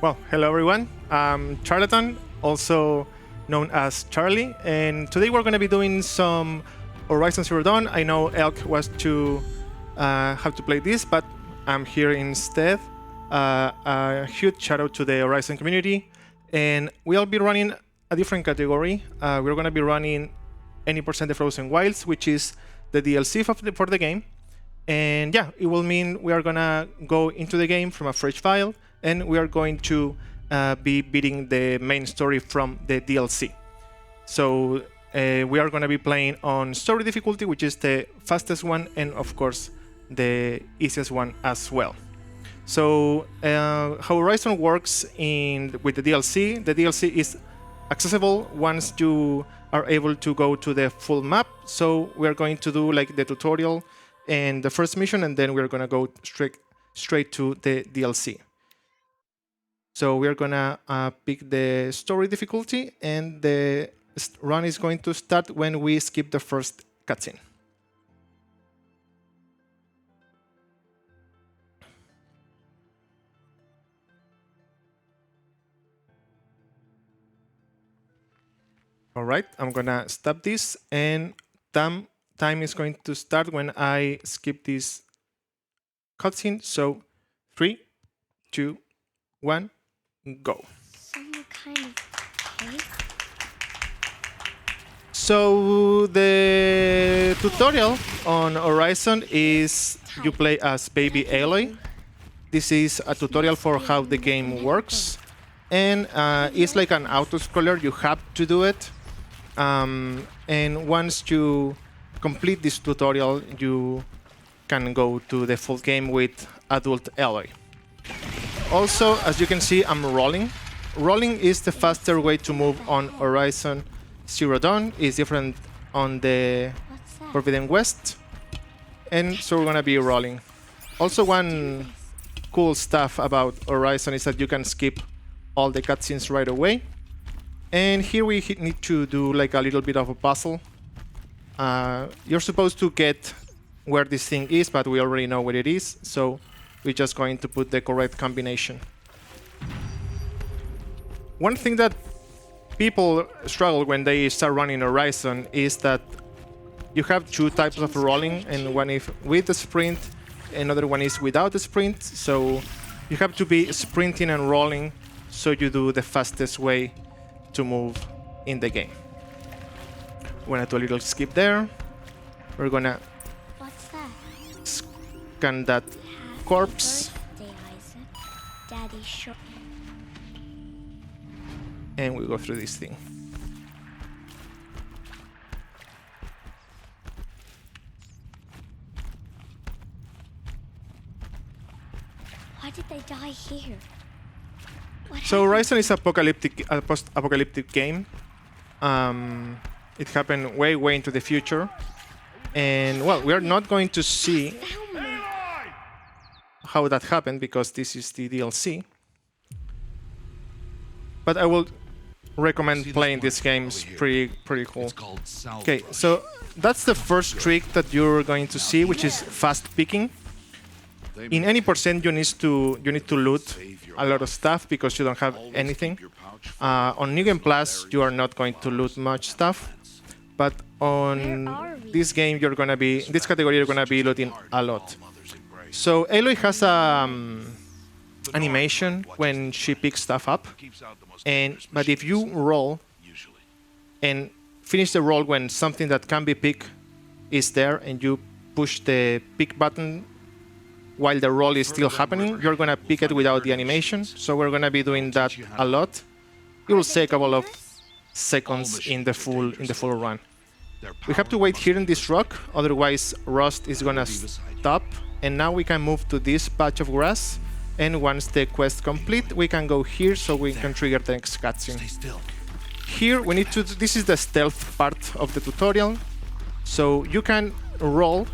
Well, hello everyone. I'm Charlatan, also known as Charlie, and today we're going to be doing some Horizon Zero Dawn. I know Elk was to have to play this, but I'm here instead. A huge shout out to the Horizon community, and we'll be running a different category. We're going to be running any percent of Frozen Wilds, which is the DLC for the game. And yeah, it will mean we are gonna go into the game from a fresh file, and we are going to be beating the main story from the DLC. So we are gonna be playing on story difficulty, which is the fastest one, and of course the easiest one as well. So how Horizon works with the DLC is accessible once you are able to go to the full map. So we are going to do like the tutorial and the first mission, and then we're gonna go straight to the DLC. So we're gonna pick the story difficulty, and the run is going to start when we skip the first cutscene. All right, I'm gonna stop this, and time is going to start when I skip this cutscene. So 3, 2, 1, go. Some kind of cake? So the tutorial on Horizon is you play as baby Aloy. This is a tutorial for how the game works, and it's like an auto-scroller. You have to do it, and once you complete this tutorial, you can go to the full game with adult Aloy. Also, as you can see, I'm rolling. Rolling is the faster way to move on Horizon Zero Dawn. It's different on the Forbidden West, and so we're gonna be rolling. Also, one cool stuff about Horizon is that you can skip all the cutscenes right away. And here we need to do like a little bit of a puzzle. You're supposed to get where this thing is, but we already know what it is, so we're just going to put the correct combination. One thing that people struggle when they start running Horizon is that you have two types of rolling, and one is with the sprint, another one is without the sprint. So you have to be sprinting and rolling, so you do the fastest way to move in the game. We're gonna do a little skip there. We're gonna What's that? scan that corpse, Birthday, Isaac. Daddy sure. and we go through this thing. Why did they die here? What So happened? Horizon is a post-apocalyptic game. It happened way into the future, and well, we are not going to see Thelma. how that happened because this is the DLC. But I will recommend playing this game. It's pretty cool. Okay, so that's the first trick that you're going to see, which is fast picking. In any percent, you need to loot a lot of stuff because you don't have anything. On New Game Plus, you are not going to loot much stuff, but on this game, this category, you're gonna be looting a lot. So Aloy has animation when she picks stuff up, but if you roll and finish the roll when something that can be picked is there, and you push the pick button while the roll is still happening, you're gonna pick it without the animation. So we're gonna be doing that a lot. It will take a couple of seconds in the full run. We have to wait here in this rock, otherwise Rust is gonna stop. And now we can move to this patch of grass, and once the quest complete, we can go here so we can trigger the next cutscene. Here we need to, this is the stealth part of the tutorial. So you can roll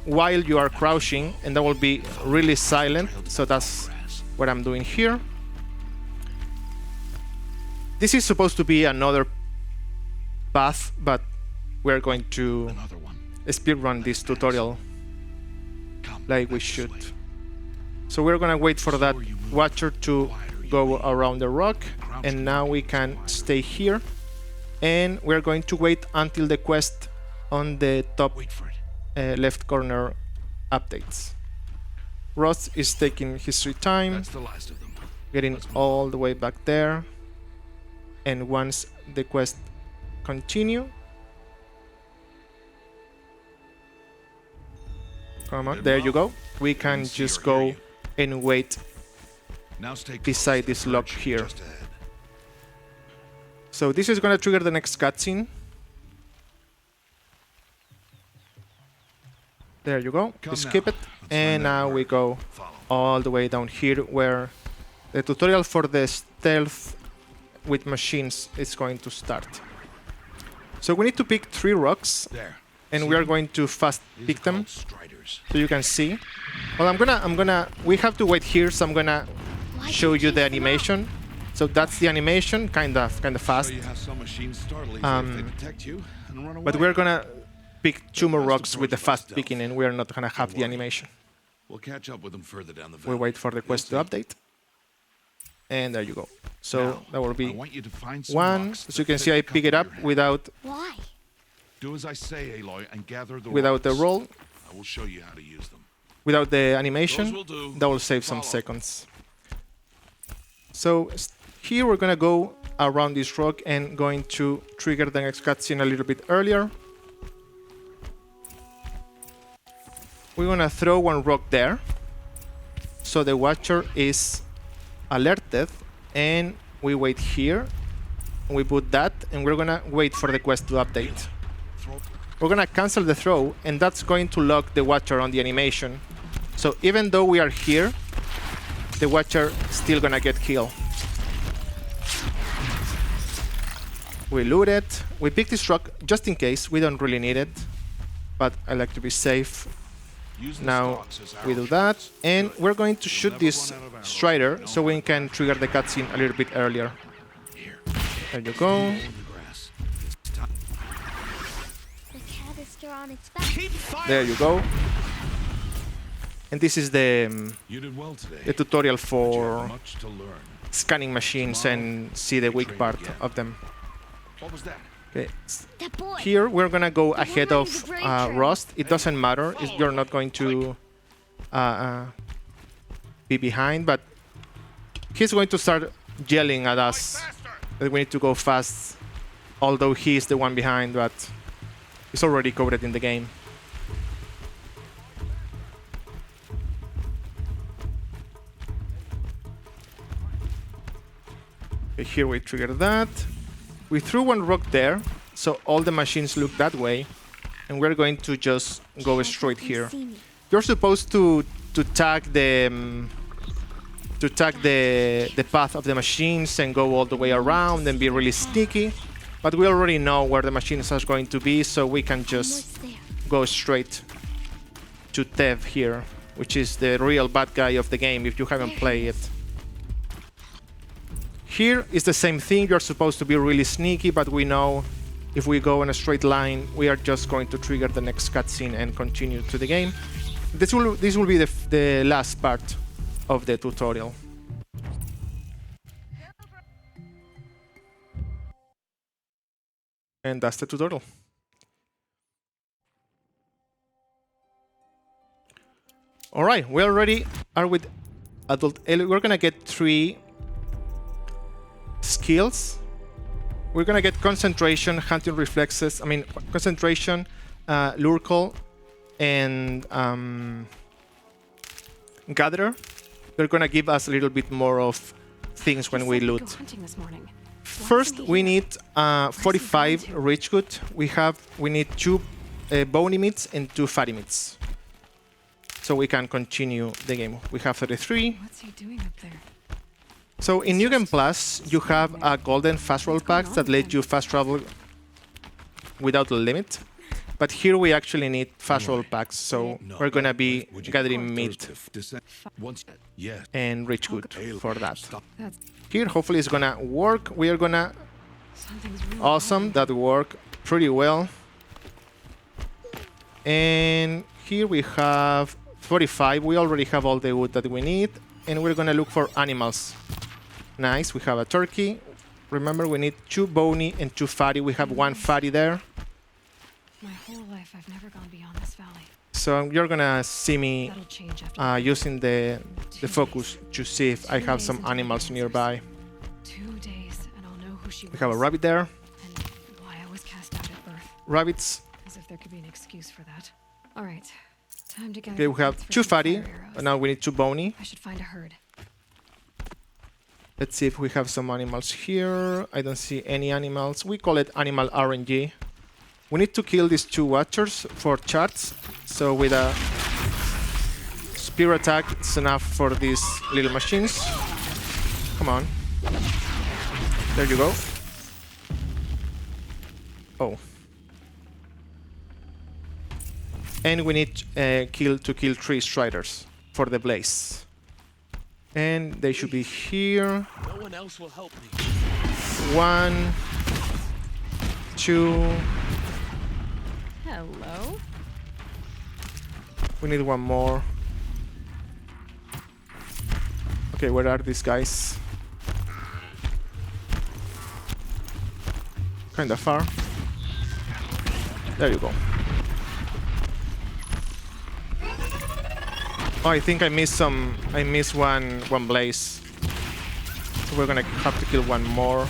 while you are crouching, and that will be really silent. So that's what I'm doing here. This is supposed to be another path, but we're going to speedrun this tutorial like we should. So we're gonna wait for that watcher to go around the rock, and now we can stay here, and we're going to wait until the quest on the top left corner updates. Ross is taking his sweet time, getting all the way back there, and once the quest continue, come on, there you go. We can just go and wait beside this log here. So this is gonna trigger the next cutscene. There you go. We skip it, and now we go all the way down here where the tutorial for the stealth with machines is going to start. So we need to pick 3 rocks, and we are going to fast pick them so you can see. Well, we have to wait here, so I'm gonna show you the animation. So that's the animation, kind of fast. But we're gonna pick 2 more rocks with the fast picking, and we're not gonna have the animation. We'll catch up with them further down the valley. We wait for the quest to update. And there you go. So that will be 1. As you can see, I pick it up without Why? Do as I say, Aloy, and gather the without the rocks. roll, I will show you how to use them. without the animation. Those will do. That will save some seconds. So here we're gonna go around this rock and going to trigger the next cutscene a little bit earlier. We're gonna throw 1 rock there, so the watcher is alerted, and we wait here. We put that, and we're gonna wait for the quest to update. We're gonna cancel the throw, and that's going to lock the watcher on the animation. So even though we are here, the watcher still gonna get killed. We loot it. We pick this rock just in case. We don't really need it, but I like to be safe. Now we do that, and we're going to shoot this strider so we can trigger the cutscene a little bit earlier. There you go. The canister on its back. There you go. And this is the tutorial for scanning machines and see the weak part of them. What was that? Okay. That boy. Here we're gonna go ahead of Rust. It doesn't matter. You're not going to be behind, but he's going to start yelling at us that we need to go fast, although he's the one behind, but it's already coded in the game. Okay, here we trigger that. We threw 1 rock there, so all the machines look that way, and we're going to just go straight here. You're supposed to tag the path of the machines and go all the way around and be really sneaky, but we already know where the machines are going to be, so we can just go straight to Tev here, which is the real bad guy of the game if you haven't played it. Here is the same thing. You're supposed to be really sneaky, but we know if we go in a straight line, we are just going to trigger the next cutscene and continue to the game. This will be the last part of the tutorial. And that's the tutorial. All right, we already are with adult Ellie. We're gonna get 3 skills. We're gonna get concentration, hunting reflexes. Concentration, lure call, and gatherer. They're gonna give us a little bit more of things when we loot. First, we need 45 rich good. We need 2 bony meats and 2 fatty meats, so we can continue the game. We have 33. What's he doing up there? So in New Game Plus, you have a golden fast travel packs that let you fast travel without a limit. But here we actually need fast travel packs, so we're gonna be gathering meat and rich good for that. Here, hopefully it's gonna work. We are gonna... Awesome, that worked pretty well. And here we have 45. We already have all the wood that we need. And we're gonna look for animals. Nice, we have a turkey. Remember, we need 2 bony and 2 fatty. We have 1 fatty there. My whole life, I've never gone beyond this valley. So you're gonna see me That'll change after using the focus to see if I have some animals nearby. 2 days, and I'll know who she was. We have a rabbit there. And why I was cast out at birth. Rabbits. As if there could be an excuse for that. All right, time to gather. Okay, we have points for 2 some fatty. fire arrows. And now we need 2 bony. I should find a herd. Let's see if we have some animals here. I don't see any animals. We call it animal RNG. We need to kill these 2 watchers for charts. So with a spear attack, it's enough for these little machines. Come on. There you go. Oh. And we need to kill 3 striders for the blaze. And they should be here. No one else will help me. 1, 2. Hello. We need 1 more. Okay, where are these guys? Kinda far. There you go. Oh, I think I missed some. I missed one blaze. So we're gonna have to kill 1 more.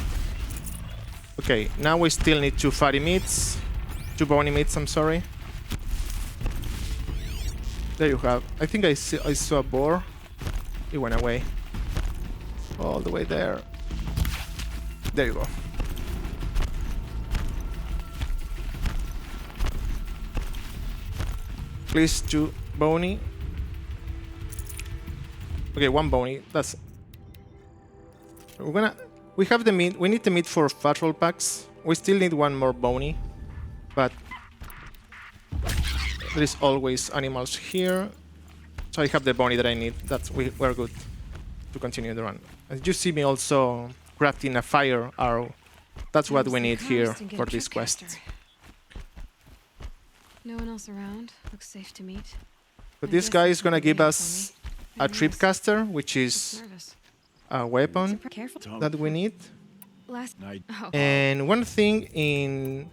Okay, now we still need 2 fatty meats. 2 bony meats, I'm sorry. There you have. I think I saw a boar. It went away. All the way there. There you go. Please 2 bony. Okay, 1 bony. That's. We have the meat. We need the meat for patrol packs. We still need 1 more bony, but there is always animals here. So I have the bony that I need. We're good to continue the run. And you see me also crafting a fire arrow. That's what we need here for this quest. No one else around. Looks safe to meet. But this guy is gonna give us a tripcaster, which is Nervous. a weapon Careful. that we need. Last. Oh. And one thing in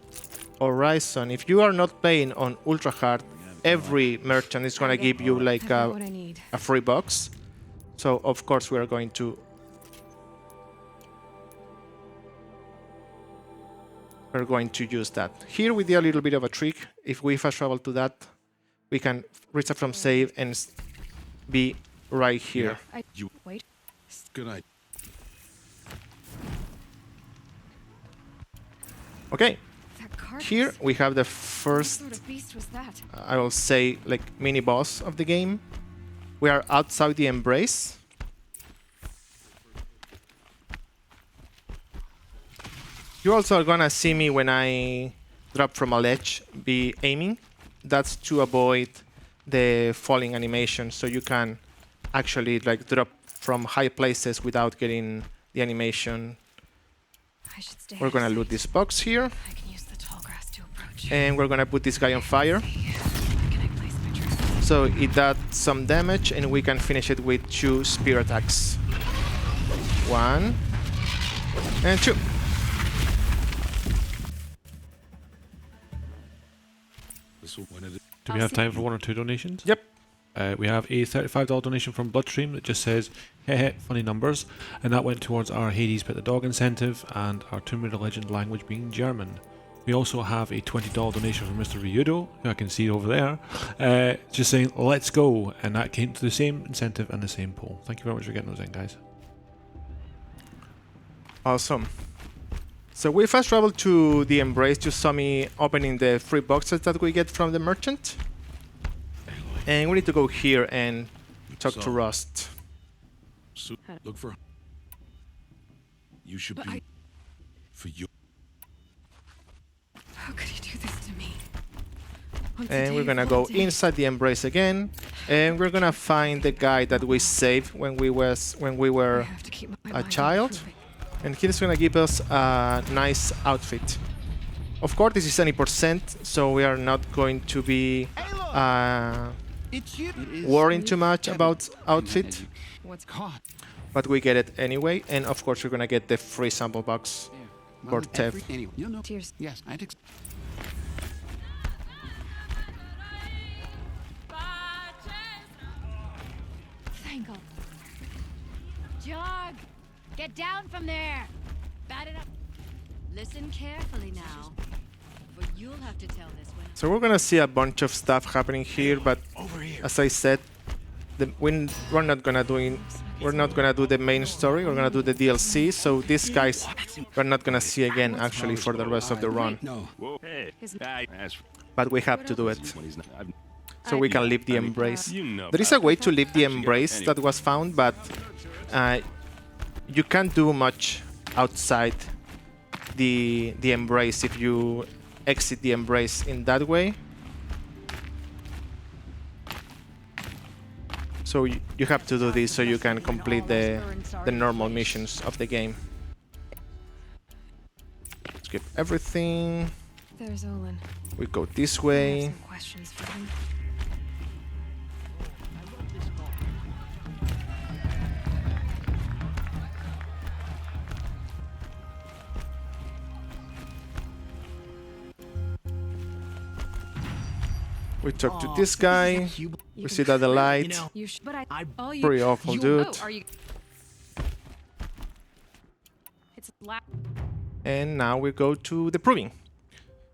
Horizon, if you are not playing on ultra hard, every merchant is gonna give you like I've got what I need. a free box. So of course we are going to use that. Here we did a little bit of a trick. If we fast travel to that, we can reset from save and be right here. You Wait. good idea. Okay, That carcass. here we have the What first, sort of beast was that? I will say, like mini boss of the game. We are outside the embrace. You also are gonna see me when I drop from a ledge, be aiming. That's to avoid the falling animation, so you can actually like drop from high places without getting the animation. I should stay. We're gonna loot this box here, I can use the tall grass to approach. and we're gonna put this guy on fire. Where can I place my trust? So it does some damage, and we can finish it with 2 spear attacks. 1 and 2. This will win it. Do we have time for 1 or 2 donations? Yep. We have a $35 donation from Bloodstream that just says, "Heh funny numbers," and that went towards our Hades Pet the Dog incentive and our Tomb Raider Legend language being German. We also have a $20 donation from Mr. Ryudo, who I can see over there, just saying, "Let's go," and that came to the same incentive and the same poll. Thank you very much for getting those in, guys. Awesome. So we fast travel to the Embrace. You saw me opening the free boxes that we get from the merchant. And we need to go here and talk to So- Rust. Look for. You should But be. For you. How could he do this to me? Once a And day we're gonna for a go day. inside the Embrace again. And we're gonna find the guy that we saved when we were I have to keep my a mind child. improving. And he's gonna give us a nice outfit. Of course, this is any percent, so we are not going to be worrying too much about outfit, What's Caught. but we get it anyway. And of course, we're gonna get the free sample box for TEF. Anyway, you know. Cheers. Yes, I'd Tangle. Jog! Get down from there! Bat it up. Listen carefully now. For you'll have to tell this one. So we're gonna see a bunch of stuff happening here, but as I said, we're not gonna do the main story. We're gonna do the DLC. So these guys we're not gonna see again actually for the rest of the run. No. But we have to do it so we can leave the embrace. You know There is a way to leave the embrace that was found, but you can't do much outside the embrace if you exit the embrace in that way. So you have to do this so you can complete the normal missions of the game. Skip everything. There's Olin. We go this I have way. some questions for him. We talk to this guy. We see that the light. You but all you Pretty awful, you dude. know, are you It's And now we go to the proving.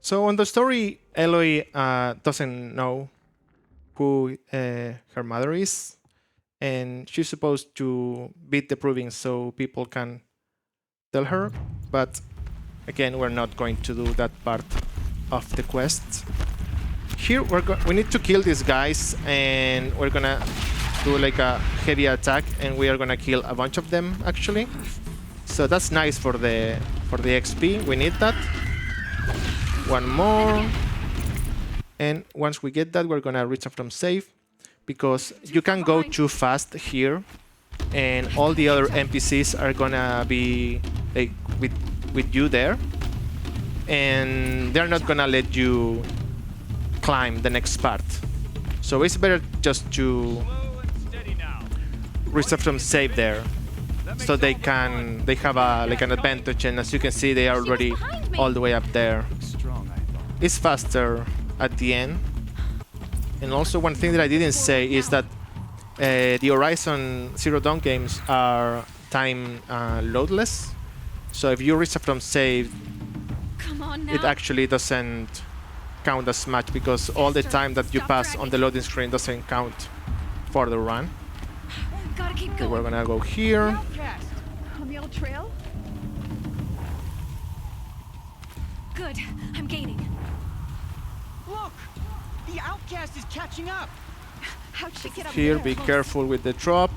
So on the story, Eloy doesn't know who her mother is, and she's supposed to beat the proving so people can tell her. But again, we're not going to do that part of the quest. Here we need to kill these guys, and we're gonna do like a heavy attack, and we are gonna kill a bunch of them actually. So that's nice for the XP. We need that. One more. And once we get that, we're gonna reach from save, because you can go too fast here, and all the other NPCs are gonna be like with you there, and they're not gonna let you climb the next part. So it's better just to reach from save there, so they have like an advantage, and as you can see, they are already all the way up there. It's faster at the end. And also one thing that I didn't say is that the Horizon Zero Dawn games are time loadless. So if you reach from save, Come on now. it actually doesn't count as much, because all the time that you pass on the loading screen doesn't count for the run. Gotta keep Okay, going. we're gonna go here. On the old trail? Good. I'm gaining. Look! The outcast is catching up! How'd she get up Here, there? be careful with the drop.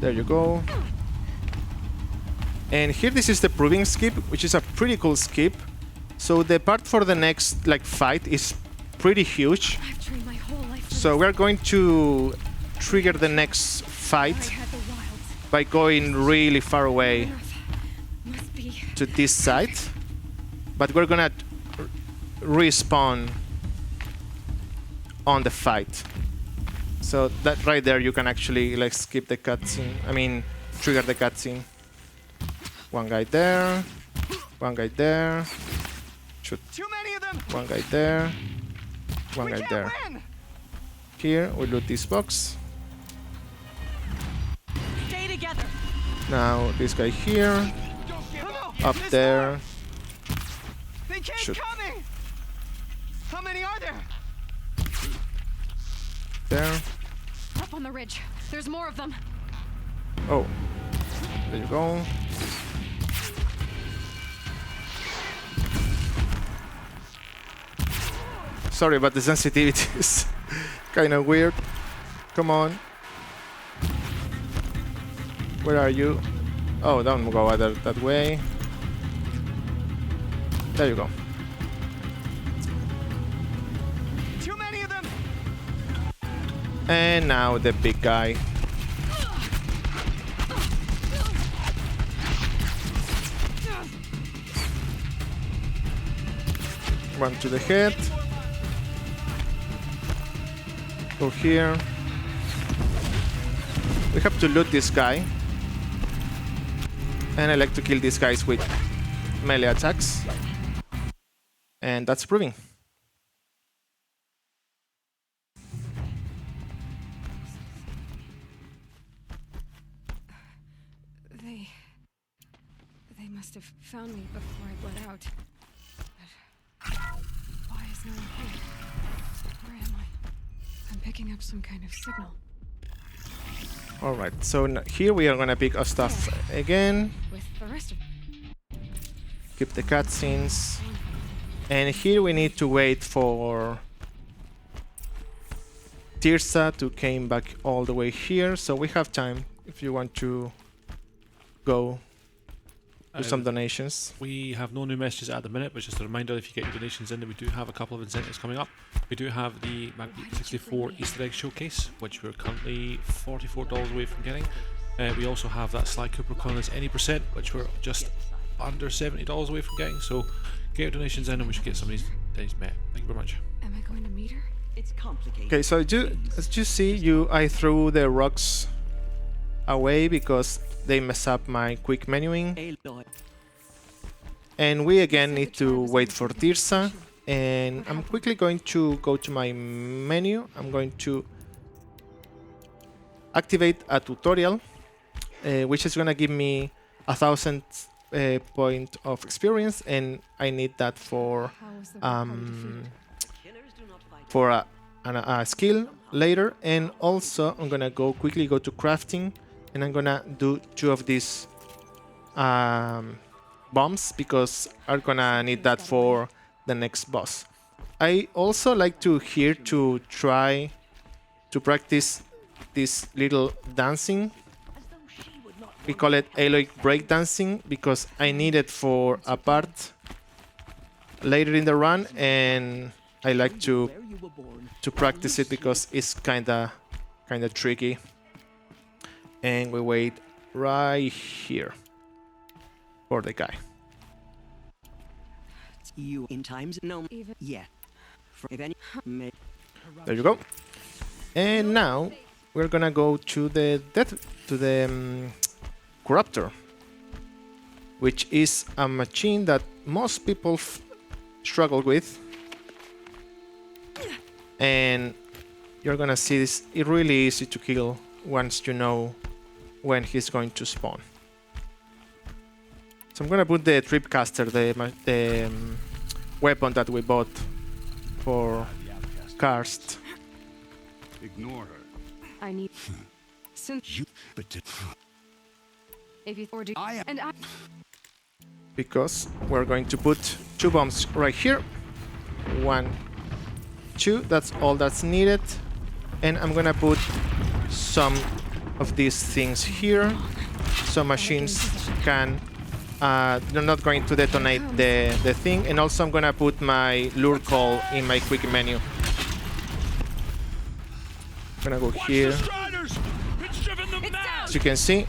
There you go. And here, this is the proving skip, which is a pretty cool skip. So the part for the next fight is pretty huge. I've trained my whole life for So we're going to trigger the next fight this. I had the wilds. by going really far away Earth must be. to this side. But we're gonna respawn on the fight. So that right there, you can actually like skip the cutscene. I mean, trigger the cutscene. One guy there. One guy there. Shoot. Too many of them! One guy there. One We guy can't there. win! Here, we loot this box. Stay together! Now this guy here. Don't give up! Up This there. far. They keep Shoot. coming! How many are there? There. up on the ridge. There's more of them. Oh. There you go. Sorry, but the sensitivity is kind of weird. Come on. Where are you? Oh, don't go that way. There you go. Too many of them! And now the big guy. One to the head. Go here. We have to loot this guy. And I like to kill these guys with melee attacks. And that's proving. They must have found me before I bled out. But why is no one here? Where am I? I'm picking up some kind of signal. Alright, so here we are gonna pick our stuff again. With the rest of Keep the cutscenes. And here we need to wait for Tirsa to came back all the way here. So we have time if you want to go do some donations. We have no new messages at the minute, but just a reminder, if you get your donations in, that we do have a couple of incentives coming up. We do have the Magnetic 64 Easter Egg Showcase, which we're currently $44 away from getting. We also have that Sly Cooper Collins Any Percent, which we're just under $70 away from getting. So get your donations in and we should get some of these days met. Thank you very much. am I going to meet her? It's complicated. Okay, so as you see, I threw the rocks away because they mess up my quick menuing. Aloy. And we again need to wait for Tirsa. And I'm quickly going to go to my menu. I'm going to activate a tutorial, which is going to give me 1,000 point of experience, and I need that for How was the party defeated? a skill later. And also I'm gonna quickly go to crafting, and I'm gonna do 2 of these bombs because I'm gonna need that for the next boss. I also like to try to practice this little dancing. We call it Aloy breakdancing because I need it for a part later in the run, and I like to practice it because it's kinda tricky. And we wait right here for the guy. You in times no Even yeah. If any There you go. And now we're gonna go to the Corruptor, which is a machine that most people struggle with. And you're gonna see this, it's really easy to kill once you know when he's going to spawn. So I'm gonna put the Tripcaster, the weapon that we bought for Karst. Ignore her. I need since You, but if you or do I am. and I Because we're going to put 2 bombs right here. 1, 2, that's all that's needed. And I'm gonna put some of these things here so machines can they're not going to detonate the thing. And also I'm gonna put my lure call in my quick menu. I'm gonna go here. As you can see,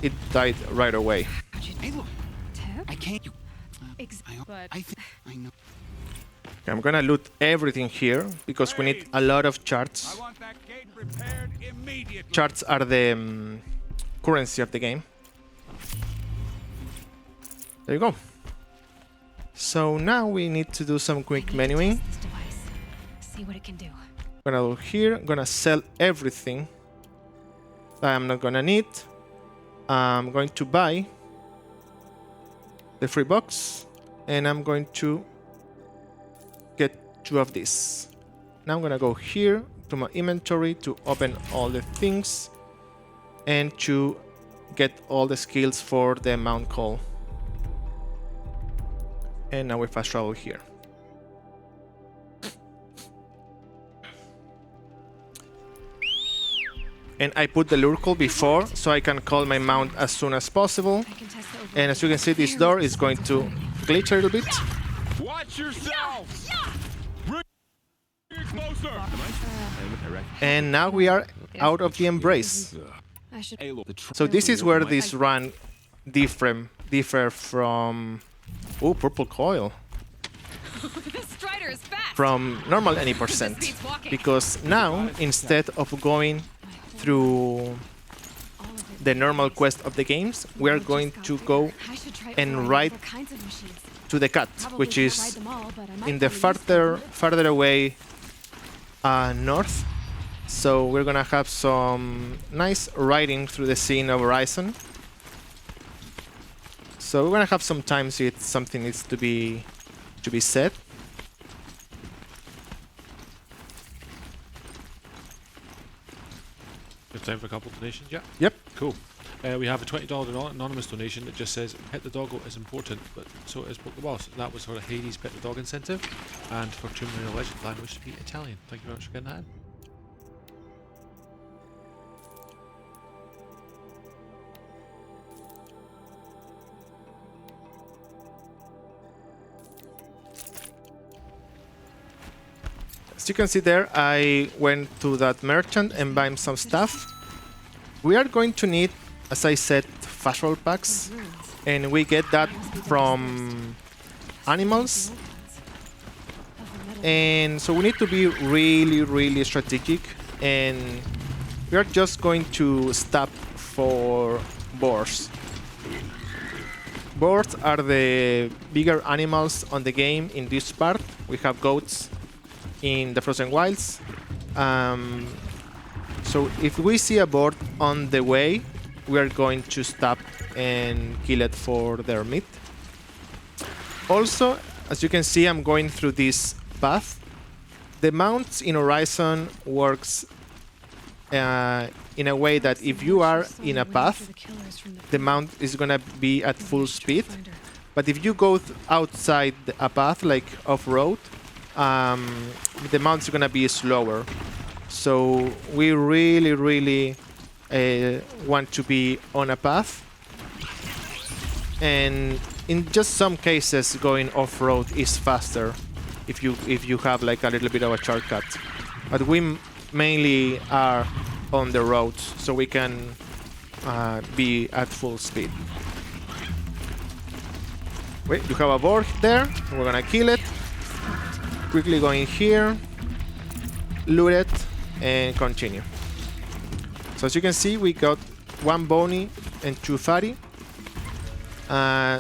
it died right away. Hey, look. tip. I can't. But I think I know. Okay, I'm gonna loot everything here because we need a lot of charts. want that gate repaired immediately. Charts are the currency of the game. There you go. So now we need to do some quick menuing. This device. See what it can do. I'm gonna go here. I'm gonna sell everything that I'm not gonna need. I'm going to buy the free box, and I'm going to get 2 of these. Now I'm gonna go here to my inventory to open all the things and to get all the skills for the mount call. And now we fast travel here. And I put the lure call before so I can call my mount as soon as possible. I can test the over. And as you can see, this door is going to glitch a little bit. Watch yourselves. Bring it closer. And now we are out of the embrace. I should So this is where this run differ from... Oh, purple coil. This Strider is fast. from normal any percent, because now instead of going through the normal quest of the games, we are going to go and ride to the cut, which is in the farther away north. So we're gonna have some nice riding through the scene of Horizon. So we're gonna have some times if something needs to be said. We have time for a couple of donations, yeah? Yep. Cool. We have a $20 anonymous donation that just says, Pet the Doggo is important, but so is Pokeballs. That was for a Hades Pet the Dog incentive, and for Tomb Raider Legend language to be Italian. Thank you very much for getting that in. As you can see there, I went to that merchant and bought some stuff. We are going to need, as I said, fast roll packs, and we get that from animals. And so we need to be really strategic, and we are just going to stop for boars. Boars are the bigger animals on the game in this part. We have goats in the Frozen Wilds. So if we see a boar on the way, we are going to stop and kill it for their meat. Also, as you can see, I'm going through this path. The mounts in Horizon works in a way that if you are in a path, the mount is gonna be at full speed. But if you go outside a path, like off-road, the mount's gonna be slower. So we really want to be on a path. And in just some cases, going off-road is faster if you have like a little bit of a shortcut. But we mainly are on the roads, so we can be at full speed. Wait, you have a boar there. We're gonna kill it. Quickly go in here, loot it, and continue. So as you can see, we got 1 bony and 2 fatty.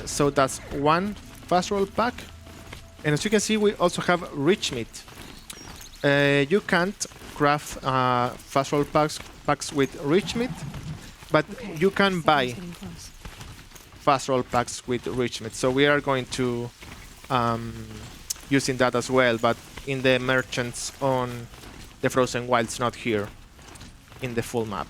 So that's 1 fast roll pack. And as you can see, we also have rich meat. You can't craft fast roll packs with rich meat, but you can buy fast roll packs with rich meat. So we are going to using that as well, but in the merchants on the Frozen Wilds, not here in the full map.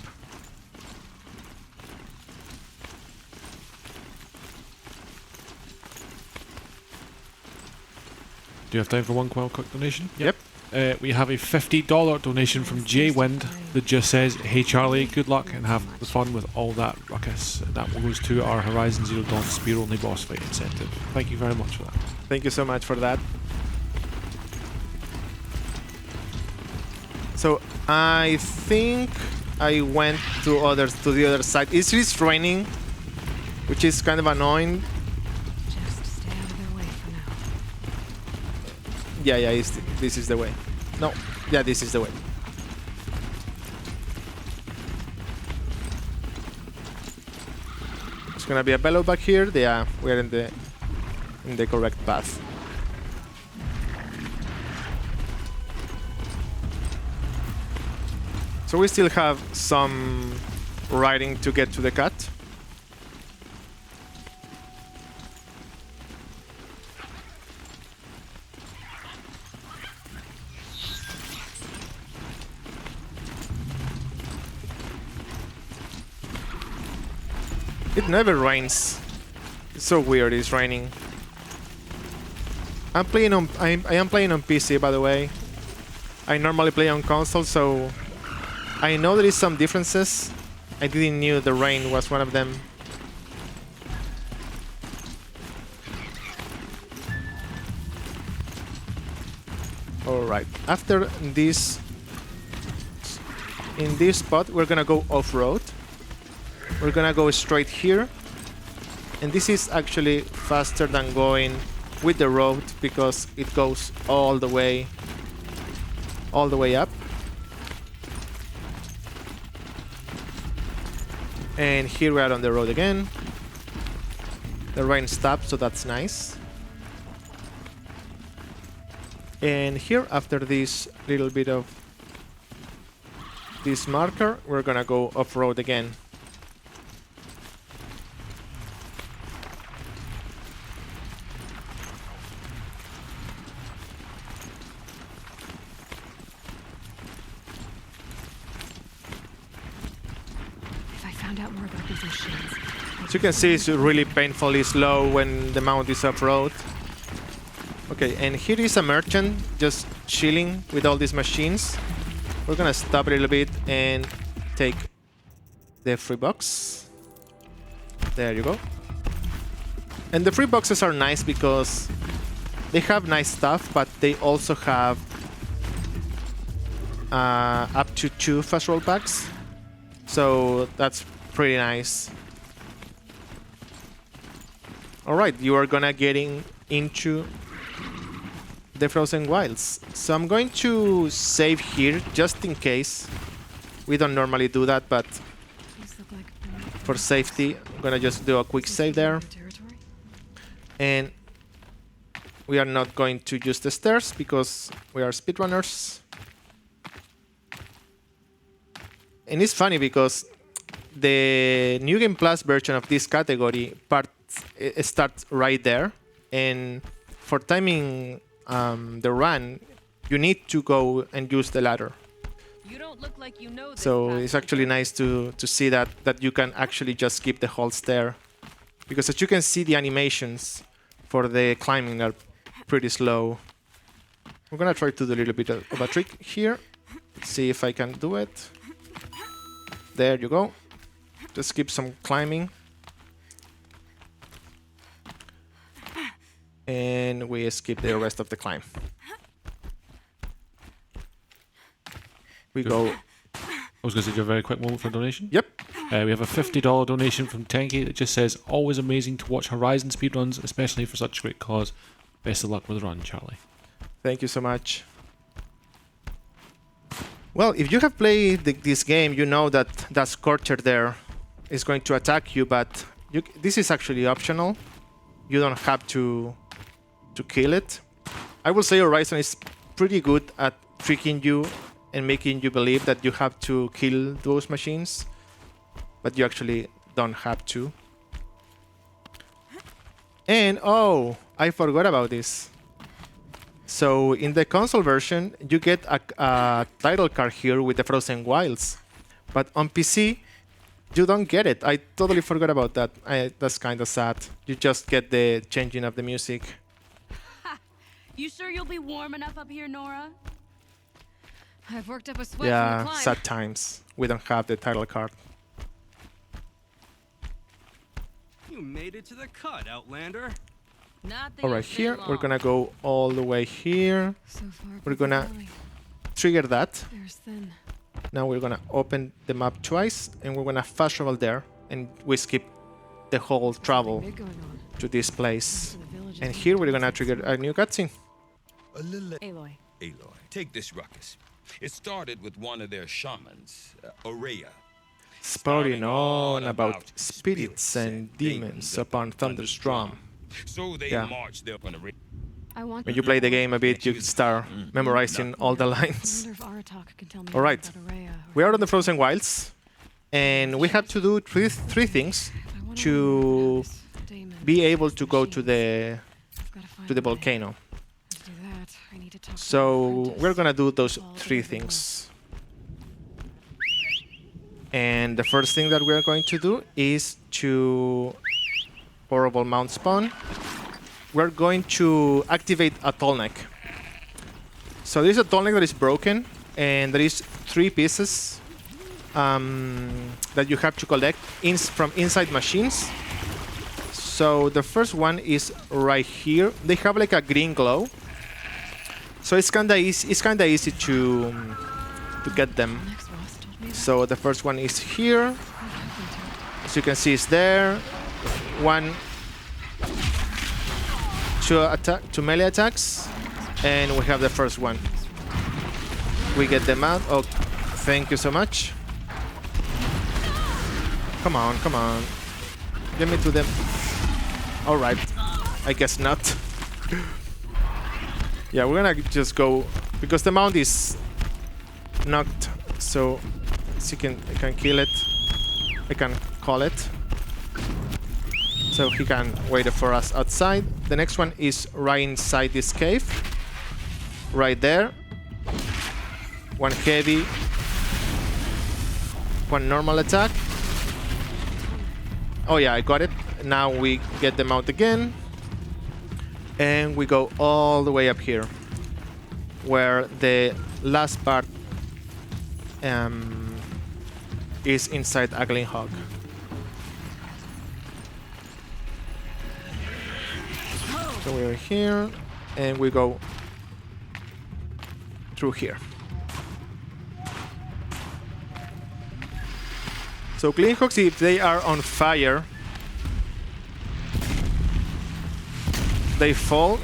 Do you have time for one quick donation? Yep. We have a $50 donation from Jay Wind that just says, "Hey Charlie, good luck and have fun with all that ruckus." That goes to our Horizon Zero Dawn spear only boss fight incentive. Thank you very much for that. Thank you so much for that. So I think I went to the other side. It's just raining, which is kind of annoying. Just stay out of their way for now. Yeah, this is the way. No, yeah, this is the way. It's gonna be a bellow back here. Yeah, we're in the correct path. So we still have some riding to get to the cut. It never rains. It's so weird, it's raining. I am playing on PC, by the way. I normally play on console, so I know there is some differences. I didn't knew the rain was one of them. Alright, after this, in this spot, we're gonna go off-road. We're gonna go straight here. And this is actually faster than going with the road because it goes all the way up. And here we are on the road again. The rain stopped, so that's nice. And here, after this little bit of this marker, we're gonna go off-road again. If I found out more about these machines, As you can see, it's really painfully slow when the mount is off-road. Okay, and here is a merchant just chilling with all these machines. We're gonna stop a little bit and take the free box. There you go. And the free boxes are nice because they have nice stuff, but they also have up to 2 fast roll packs. So that's pretty nice. Alright, you are gonna getting into the Frozen Wilds. So I'm going to save here just in case. We don't normally do that, but these look like for safety, I'm gonna just do a quick save there. territory. And we are not going to use the stairs because we are speedrunners. And it's funny because the New Game Plus version of this category it starts right there, and for timing the run, you need to go and use the ladder. You don't look like you know this So path. it's actually nice to see that you can actually just skip the whole stair, because as you can see, the animations for the climbing are pretty slow. We're gonna try to do a little bit of a trick here. See if I can do it. There you go. Just skip some climbing. And we skip the rest of the climb. We go. I was going to do a very quick moment for a donation. Yep. We have a $50 donation from Tenki that just says, always amazing to watch Horizon speedruns, especially for such a great cause. Best of luck with the run, Charlie. Thank you so much. Well, if you have played this game, you know that that Scorcher there is going to attack you, but this is actually optional. You don't have to kill it. I will say Horizon is pretty good at tricking you and making you believe that you have to kill those machines, but you actually don't have to. And oh, I forgot about this. So in the console version, you get a title card here with the Frozen Wilds, but on PC, you don't get it. I totally forgot about that. That's kind of sad. You just get the changing of the music. You sure you'll be warm enough up here, Nora? I've worked up a sweat from the Yeah, climb. sad times. We don't have the title card. You made it to the cut, Outlander. Not that All you'll right, stay here we're long. gonna go all the way here. So far, We're above gonna the valley. trigger that. There's thin. Now we're gonna open the map twice, and we're gonna fast travel there, and we skip the whole travel Big going on. to this place. Most of the villages And don't here have we're gonna defenses. trigger a new cutscene. Aloy. Aloy, take this ruckus. It started with one of their shamans, Aurea. Spouting on about spirits and demons upon thunderstorm. So they Yeah. marched up on the I want When you play the game a bit, you start memorizing all the I lines. wonder if Aratak can tell me All right. about Aurea or We are on the Frozen Wilds, and we have to do three things if I wanna to learn about this daemon, be able to go to machines. the I've gotta find to the a way. volcano. To do that, I need to talk to So my apprentice. we're gonna do those All three over the things. And the first thing that we are going to do is to horrible mount spawn. We're going to activate a Tallneck. So there's a Tallneck that is broken, and there is 3 pieces that you have to collect from inside machines. So the first one is right here. They have like a green glow, so it's kinda easy. It's kinda easy to get them. Next boss told me that. So the first one is here. What happened to it? As you can see, it's there. 1, two melee attacks, and we have the first one. We get them out. Oh, thank you so much. Come on, come on. Get me to them. All right. I guess not. Yeah, we're gonna just go because the mount is knocked, so I can kill it. I can call it. So he can wait for us outside. The next one is right inside this cave. Right there. One heavy. One normal attack. Oh yeah, I got it. Now we get them out again. And we go all the way up here. Where the last part is inside a Glin Hog. So we're here, and we go through here. So Glin Hogs, if they are on fire, they fall,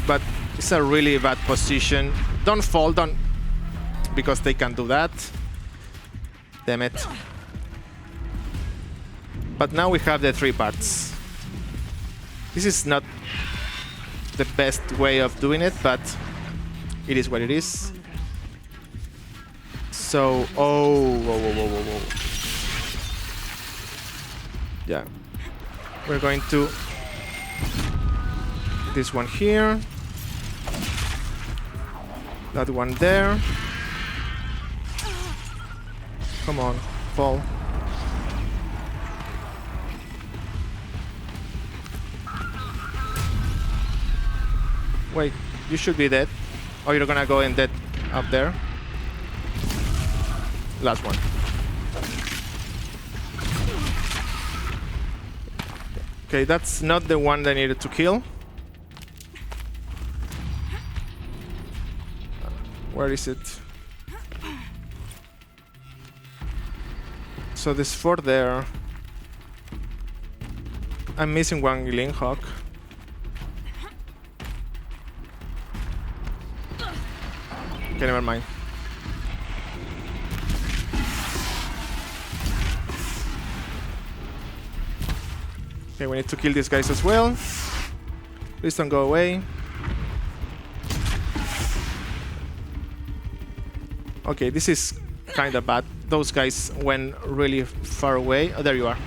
but it's a really bad position. Don't fall, don't, because they can do that. Damn it. But now we have the 3 parts. This is not the best way of doing it, but it is what it is. So, oh, whoa, whoa, whoa, whoa, whoa. Yeah. We're going to this one here. That one there. Come on, fall. Wait, you should be dead. Oh, you're gonna go in dead up there. Last one. Okay, that's not the one that I needed to kill. Where is it? So there's 4 there. I'm missing one Glin Hog. Okay, never mind. Okay, we need to kill these guys as well. Please don't go away. Okay, this is kind of bad. Those guys went really far away. Oh, there you are.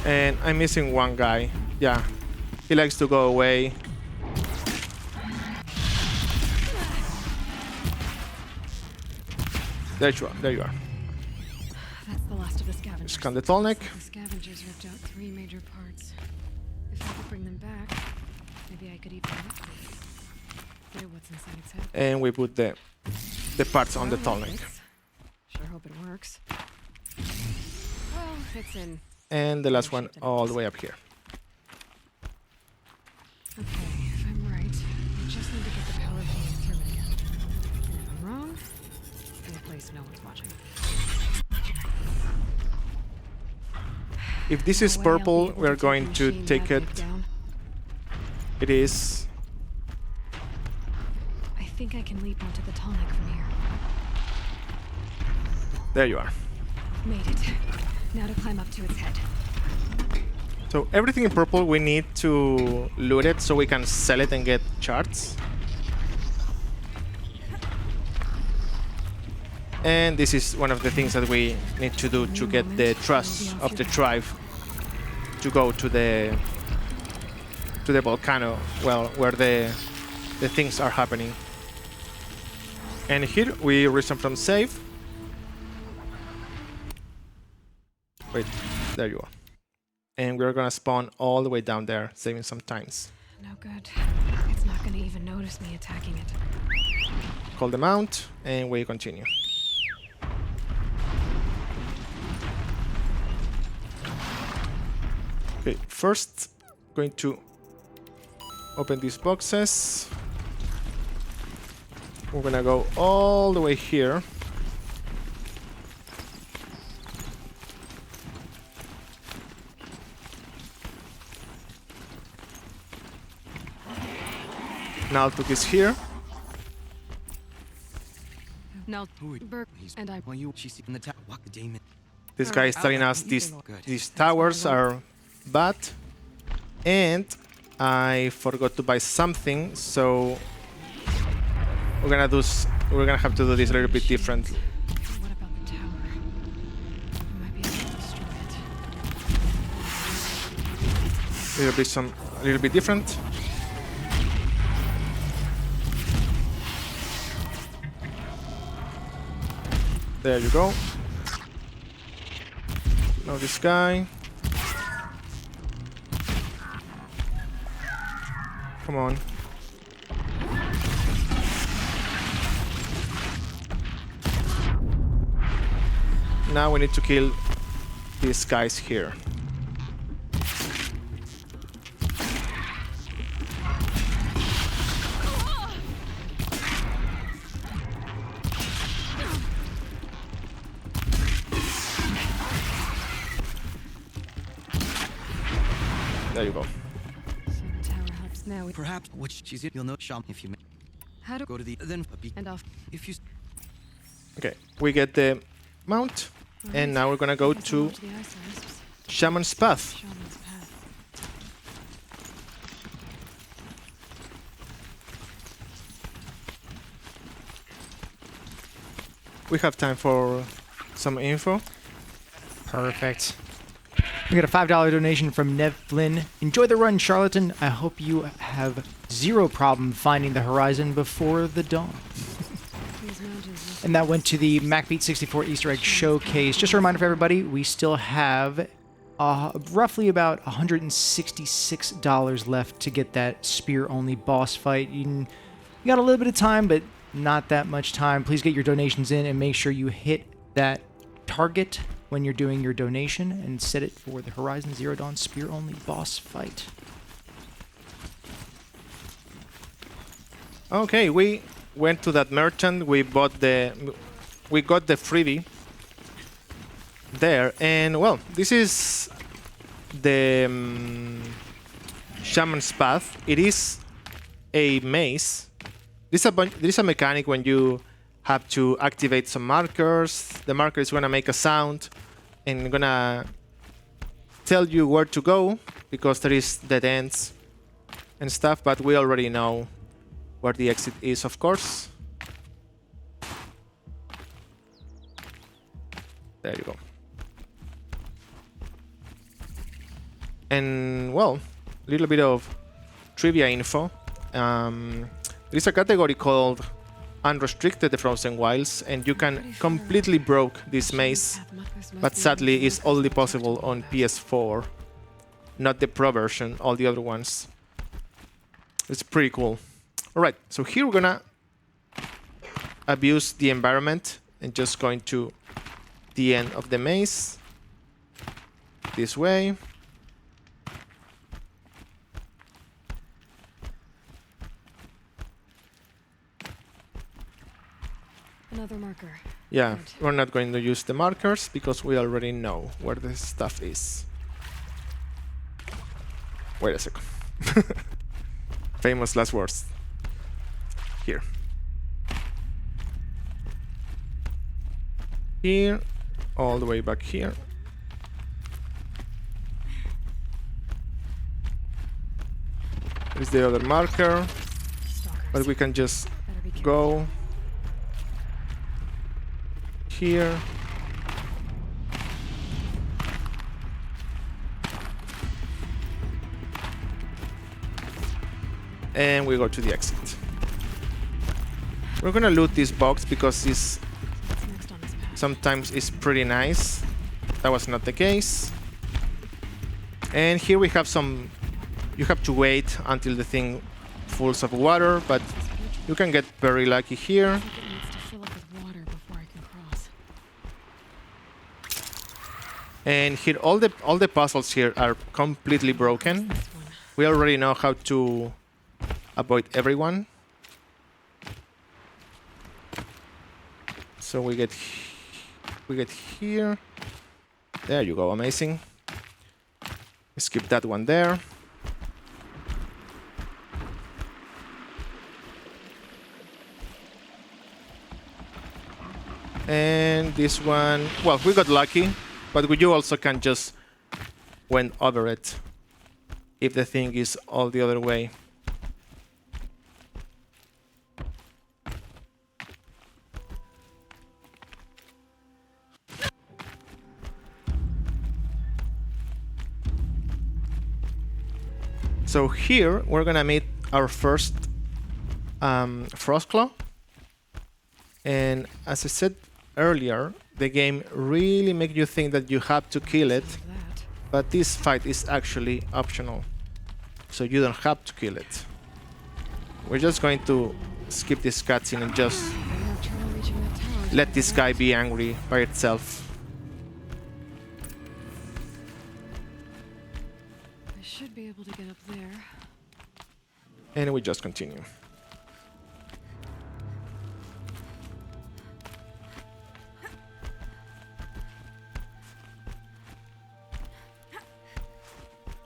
And I'm missing one guy. Yeah, he likes to go away. There you are. There you are. That's the last of the scavengers. Scan the Tallneck. The scavengers ripped out 3 major parts. If I could bring them back, maybe I could even get at what's inside its head. And we put the parts on the Tallneck. Sure hope it works. Well, it's in. And the last one all the way up here. Okay, if I'm right, I just need to get the power cable through it again. And if I'm wrong, in a place no one's watching. If this is purple, we're going to take it. It is. I think I can leap onto the Tallneck from here. There you are. Made it. Now to climb up to its head. So everything in purple, we need to loot it so we can sell it and get charts. And this is one of the things that we need to do to get the trust of the tribe to go to the volcano, well, where the things are happening. And here we resume from save. Wait, there you are. And we're gonna spawn all the way down there, saving some times. No good. It's not gonna even notice me attacking it. Call the mount, and we continue. Okay, first going to open these boxes. We're gonna go all the way here. Now Tuk is here. Now, Burke and I. Well, she's in the tower. Walk the demon. This guy is telling us these towers are bad. And I forgot to buy something, so we're gonna have to do this a little bit differently. What about the tower? We might be able to destroy it. A little bit different. There you go. Now this guy. Come on. Now we need to kill these guys here. There you go. So the tower helps now. Perhaps which she's in. You'll know shaman if you How to go to the then and off. if you Okay, we get the mount, and now we're gonna go to the ice wisps. Shaman's Path. Shaman's path. We have time for some info. Perfect. We got a $5 donation from Nev Flynn. Enjoy the run, Charlatan. I hope you have zero problem finding the horizon before the dawn. These mountains. And that went to the MacBeat 64 Easter egg showcase. Just a reminder for everybody, we still have roughly about $166 left to get that spear-only boss fight. You got a little bit of time, but not that much time. Please get your donations in and make sure you hit that target when you're doing your donation and set it for the Horizon Zero Dawn spear-only boss fight. Okay, we went to that merchant. We got the freebie there, and well, this is the Shaman's Path. It is a maze. This is a mechanic when you have to activate some markers. The marker is gonna make a sound and gonna tell you where to go because there is dead ends and stuff, but we already know where the exit is, of course. There you go. And well, a little bit of trivia info. There is a category called Unrestricted the Frozen Wilds, and you can completely broke this maze, but sadly it's only possible on PS4, not the Pro version, all the other ones. It's pretty cool. Alright, so here we're gonna abuse the environment and just going to the end of the maze. This way. Another marker. Yeah, Good. we're not going to use the markers because we already know where the stuff is. Wait a second. Famous last words. Here. Here, all the way back here. There's the other marker, but we can just Better be careful. go here. And we go to the exit. We're gonna loot this box because this What's next on this path? sometimes is pretty nice. That was not the case. And here we have some... You have to wait until the thing fulls of water, but you can get very lucky here. I think it needs to fill up with water before I can cross. And here all the puzzles here are completely broken. This one. We already know how to avoid everyone. So we get here. There you go, amazing. Skip that one there. And this one, well, we got lucky, but you also can just went over it if the thing is all the other way. So here we're gonna meet our first Frostclaw, and as I said earlier, the game really makes you think that you have to kill it, but this fight is actually optional, so you don't have to kill it. We're just going to skip this cutscene and just let this guy be angry by itself. I should be able to get up there. And we just continue.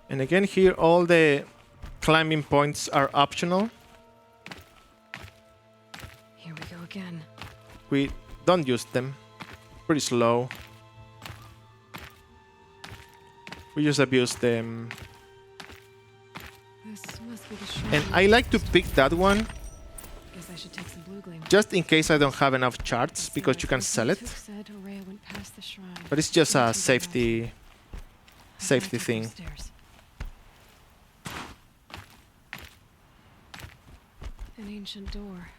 And again, here all the climbing points are optional. Here we go again. We don't use them. Pretty slow. We just abuse them. This must be the shaman. And I like to pick that one Guess I should take some blue gleam. just in case I don't have enough charts, because you can sell it. Said Aurea went past the shrine. But it's just a Into the safety bathroom. thing. Upstairs. An ancient door.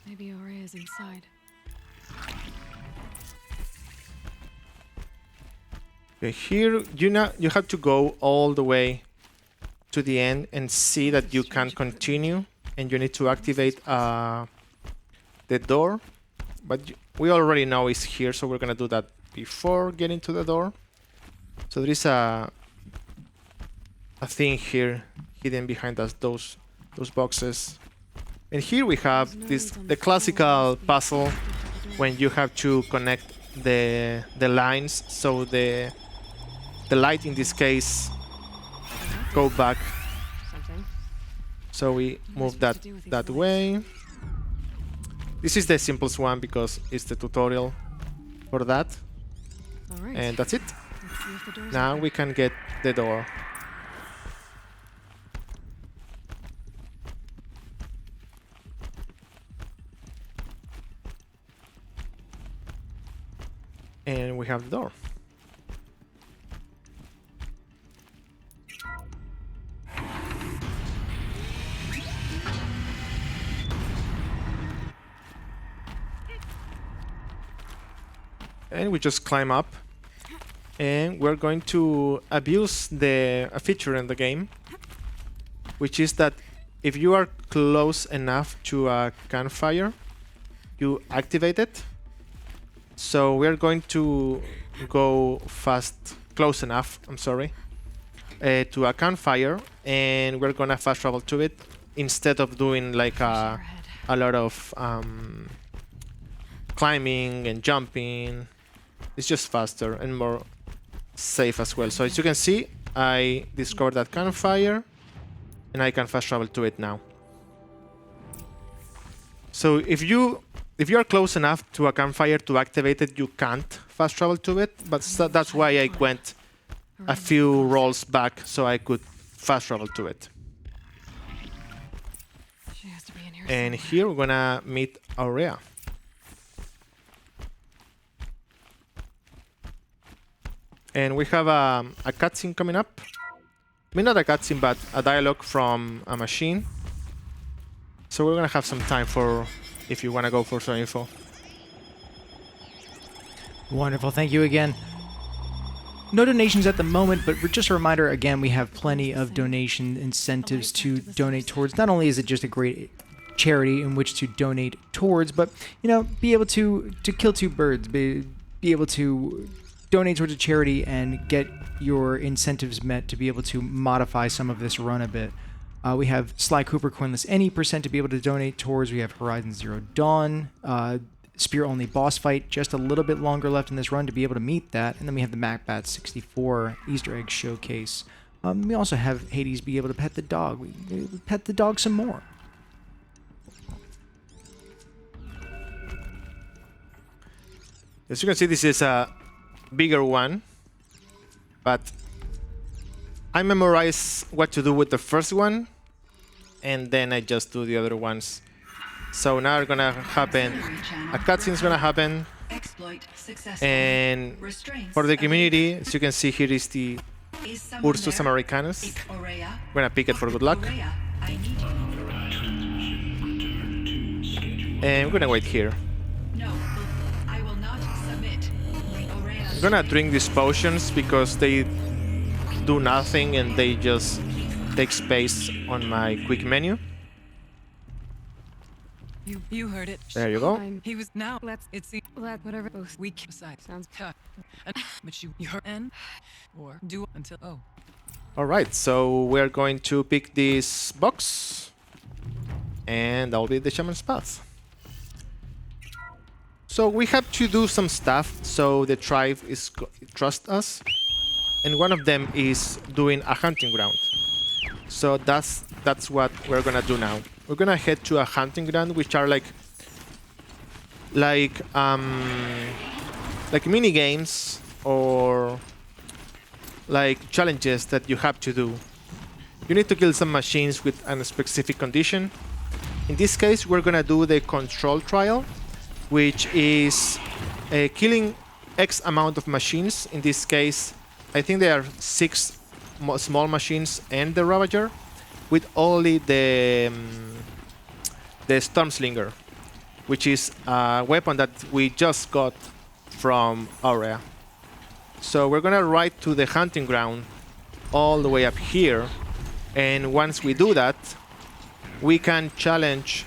Maybe Aurea is inside. Okay, here you have to go all the way to the end and see that you can continue, and you need to activate the door. But we already know it's here, so we're gonna do that before getting to the door. So there is a thing here hidden behind us, those boxes. And here we have the classical puzzle when you have to connect the lines, so the light in this case go back. Something. So we move that way. This is the simplest one because it's the tutorial for that. All right. And that's it. Let's see if the door's Now open. we can get the door. And we have the door. And we just climb up, and we're going to abuse a feature in the game, which is that if you are close enough to a campfire, you activate it. So we're going to go close enough, I'm sorry, to a campfire, and we're gonna fast travel to it instead of doing like a lot of climbing and jumping. It's just faster and more safe as well. So as you can see, I discovered that campfire, and I can fast travel to it now. So if you are close enough to a campfire to activate it, you can't fast travel to it, but that's why I went a few rolls back so I could fast travel to it. She has to be in here And somewhere. here we're gonna meet Aurea. And we have a cutscene coming up. I mean, not a cutscene, but a dialogue from a machine. So we're gonna have some time for if you wanna go for some info. Wonderful. Thank you again. No donations at the moment, but just a reminder, again, we have plenty of donation incentives to donate towards. Not only is it just a great charity in which to donate towards, but, you know, be able to kill two birds, be able to donate towards a charity and get your incentives met to be able to modify some of this run a bit. We have Sly Cooper coinless any % to be able to donate towards. We have Horizon Zero Dawn. Spear only boss fight. Just a little bit longer left in this run to be able to meet that. And then we have the MacBat 64 Easter egg showcase. We also have Hades be able to pet the dog. We pet the dog some more. As you can see, this is a bigger one, but I memorize what to do with the first one, and then I just do the other ones. So now it's gonna happen, a cutscene is gonna happen, and for the community, as you can see, here is the Ursus Americanus. I'm gonna pick it for good luck. And we're gonna wait here. I'm gonna drink these potions because they do nothing and they just take space on my quick menu. You heard it. There you go. He was now. It's whatever. Both weak aside sounds cut. But you heard and or do until All right, so we're going to pick this box, and that'll be the shaman's path. So we have to do some stuff so the tribe is trust us, and one of them is doing a hunting ground. So that's what we're gonna do now. We're gonna head to a hunting ground, which are like mini games or like challenges that you have to do. You need to kill some machines with a specific condition. In this case, we're gonna do the control trial, which is killing X amount of machines. In this case, I think there are 6 small machines and the Ravager, with only the Stormslinger, which is a weapon that we just got from Aurea. So we're gonna ride to the hunting ground all the way up here, and once we do that, we can challenge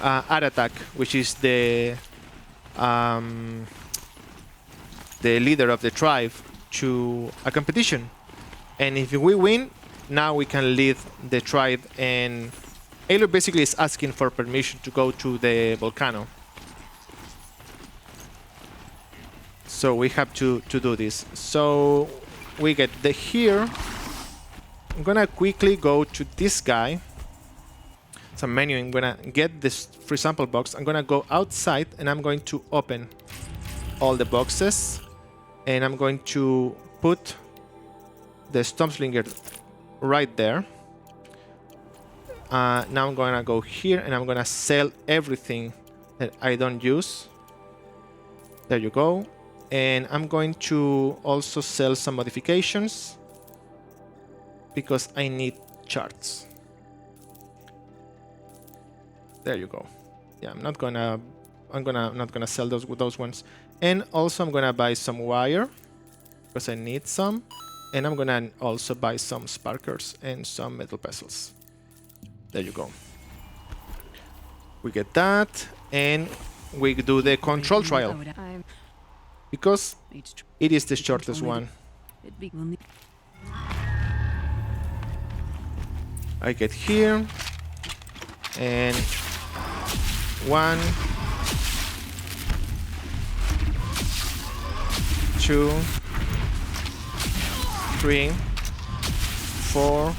Aratak, which is the leader of the tribe, to a competition. And if we win, now we can lead the tribe, and Aloy basically is asking for permission to go to the volcano. So we have to do this. So we get here. I'm gonna quickly go to this guy. Some menu. I'm gonna get this free sample box. I'm gonna go outside and I'm going to open all the boxes, and I'm going to put the Stormslinger right there. Now I'm gonna go here and I'm gonna sell everything that I don't use. There you go. And I'm going to also sell some modifications because I need charts. There you go. Yeah, I'm not gonna sell those ones. And also I'm gonna buy some wire because I need some. And I'm gonna also buy some sparkers and some metal vessels. There you go. We get that, and we do the control trial because it is the shortest one. I get here, and 1, 2, 3, 4.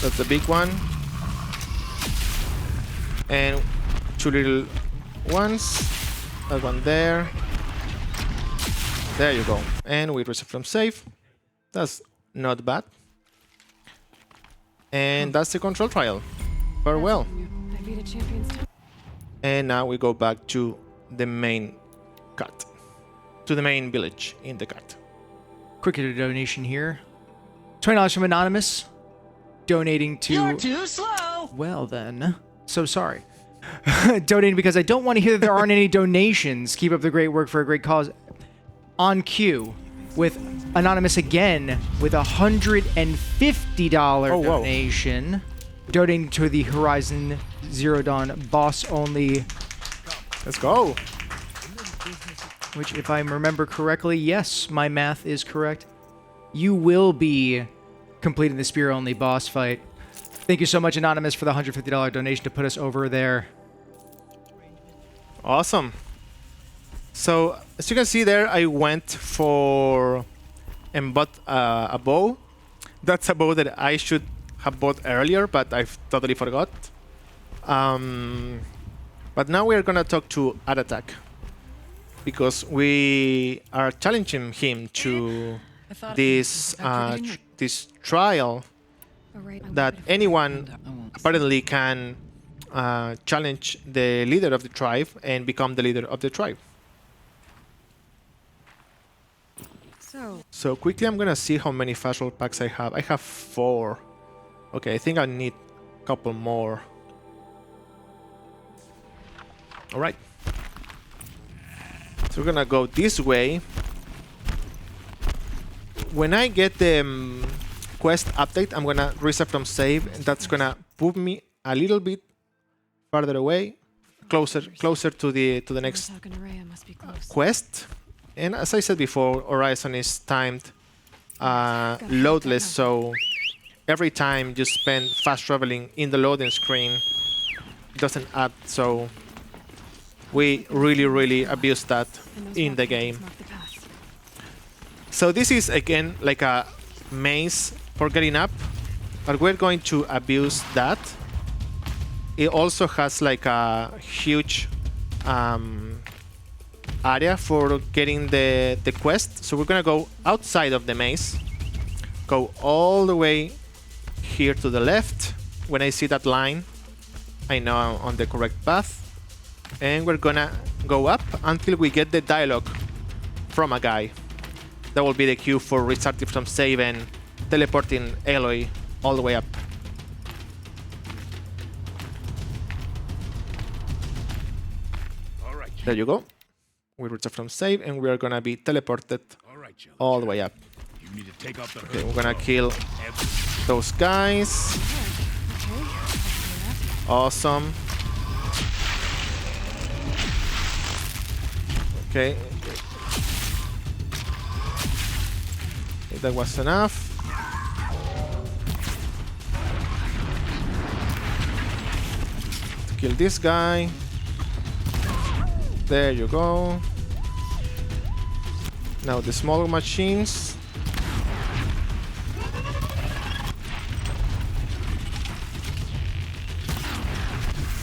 That's the big one. And 2 little ones. That one there. There you go. And we reset from save. That's not bad. And that's the control trial. Farewell. I beat a champion's time. And now we go back to the main cut. To the main village in the cut. Quick donation here. $20 from Anonymous. Donating to... You're too slow! Well then. So sorry. Donating because I don't want to hear that there aren't any donations. Keep up the great work for a great cause. On cue with Anonymous again with a $150 donation. Donating to the Horizon Zero Dawn boss only. Let's go. Which, if I remember correctly, yes, my math is correct. You will be completing the spear-only boss fight. Thank you so much, Anonymous, for the $150 donation to put us over there. Awesome. So, as you can see there, I went for and bought a bow. That's a bow that I should have bought earlier, but I've totally forgot. But now we're gonna talk to Aratak, because we are challenging him to this this trial that anyone apparently can challenge the leader of the tribe and become the leader of the tribe. So quickly I'm gonna see how many fast roll packs I have. I have 4. Okay, I think I need a couple more. Alright. So we're gonna go this way. When I get the quest update, I'm gonna reset from save, and that's gonna put me a little bit farther away, closer to the next quest. And as I said before, Horizon is timed loadless, so every time you spend fast traveling in the loading screen, it doesn't add. So we really abuse that in the game. So this is again like a maze for getting up, but we're going to abuse that. It also has like a huge area for getting the quest. So we're gonna go outside of the maze, go all the way here to the left. When I see that line, I know I'm on the correct path. And we're gonna go up until we get the dialogue from a guy. That will be the cue for restarting from save and teleporting Aloy all the way up. All right. There you go. We restart from save and we are gonna be teleported all the way up. You need to take off the Okay, we're gonna kill those guys. Awesome. Okay. If that was enough. To kill this guy. There you go. Now the smaller machines.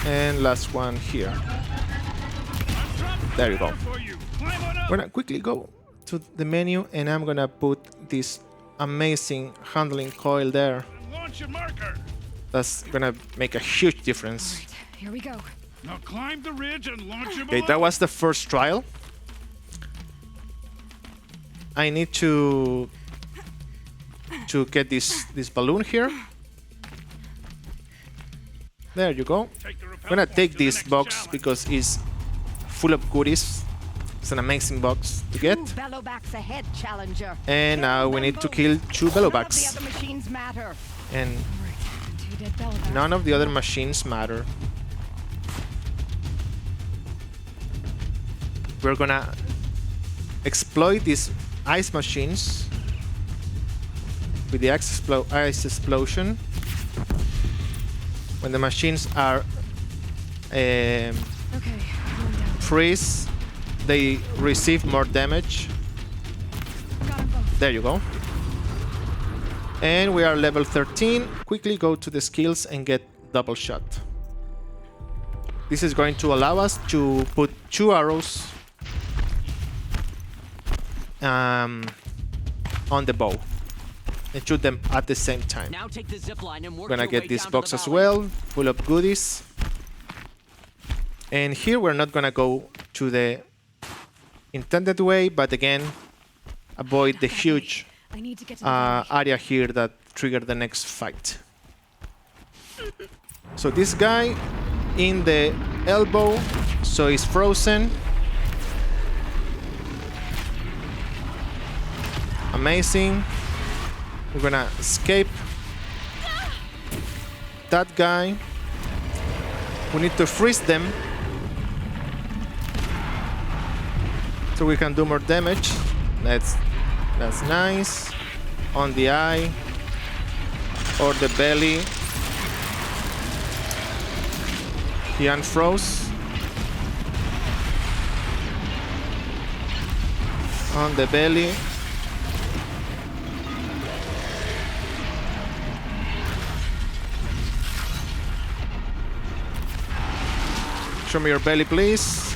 And last one here. There you go. We're gonna quickly go to the menu and I'm gonna put this amazing handling coil there. That's gonna make a huge difference. Right, here we go. Now climb the ridge and launch him. Okay, that was the first trial. I need to get this balloon here. There you go. I'm gonna take this box because it's full of goodies. It's an amazing box to get. Ahead, challenger. And now we need to kill 2 bellowbacks. And none of the other machines matter. We're gonna exploit these ice machines with the ice explosion. When the machines are freeze, they receive more damage. There you go. And we are level 13. Quickly go to the skills and get double shot. This is going to allow us to put 2 arrows on the bow and shoot them at the same time. Now take the zip line and work We're gonna your get way this down box to the as valley. well, full of goodies. And here we're not gonna go to the intended way, but again, avoid the huge area here that triggered the next fight. So this guy in the elbow, so he's frozen. Amazing. We're gonna escape that guy. We need to freeze them so we can do more damage. That's nice. On the eye. or the belly. He unfroze. On the belly. Show me your belly, please.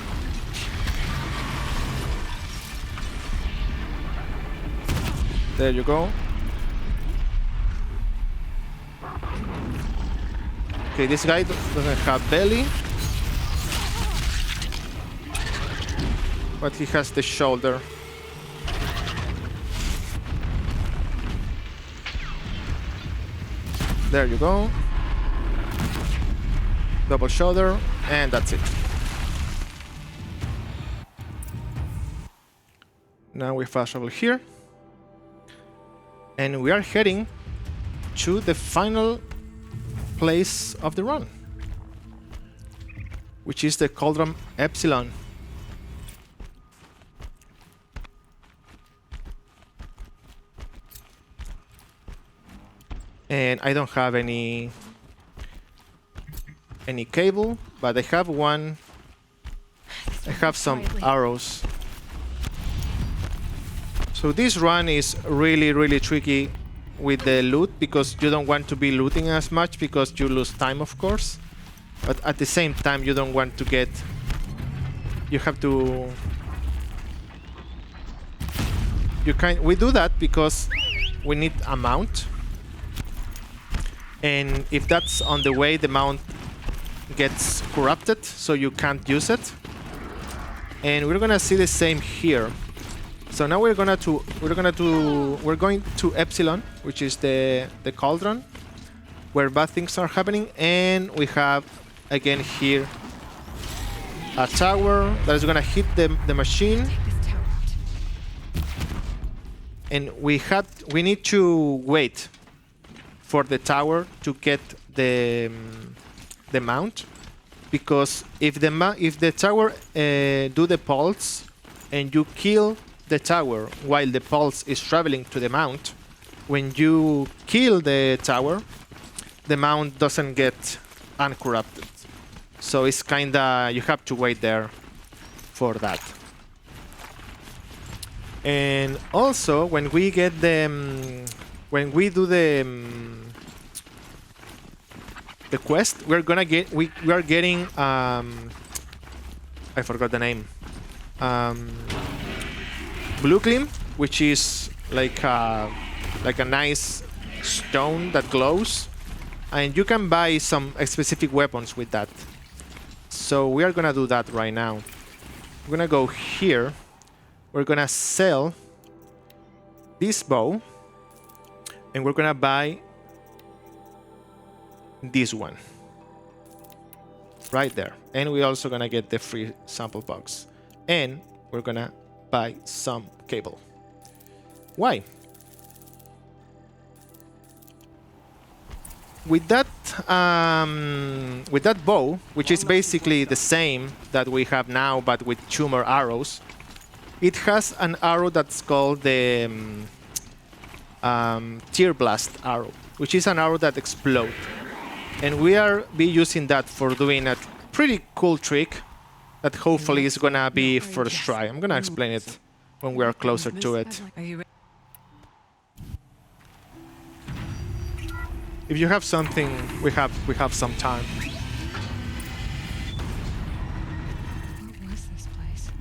There you go. Okay, this guy doesn't have belly, but he has the shoulder. There you go. Double shoulder, and that's it. Now we fast travel here. And we are heading to the final place of the run, which is the Cauldron Epsilon. And I don't have any cable, but I have one. I have some arrows. So this run is really tricky with the loot, because you don't want to be looting as much because you lose time, of course. But at the same time, you don't want to get... You have to... We do that because we need a mount. And if that's on the way, the mount gets corrupted, so you can't use it. And we're gonna see the same here. So now we're going to Epsilon, which is the Cauldron, where bad things are happening, and we have again here a tower that is gonna hit the machine. And we need to wait for the tower to get the mount, because if the tower do the pulse and you kill the tower while the pulse is traveling to the mount, when you kill the tower, the mount doesn't get uncorrupted. So it's kinda, you have to wait there for that. And also when we get when we do the quest, we are getting I forgot the name. Blue gleam, which is like a nice stone that glows, and you can buy some specific weapons with that. So we are gonna do that right now. We're gonna go here. We're gonna sell this bow, and we're gonna buy this one right there. And we're also gonna get the free sample box, and we're gonna buy some cable. Why? With that bow, which is basically the same that we have now, but with 2 more arrows, it has an arrow that's called the Tear Blast arrow, which is an arrow that explodes. And we are using that for doing a pretty cool trick that hopefully is gonna be first try. I'm gonna explain it when we are closer to it. If you have something, we have some time. What was this place?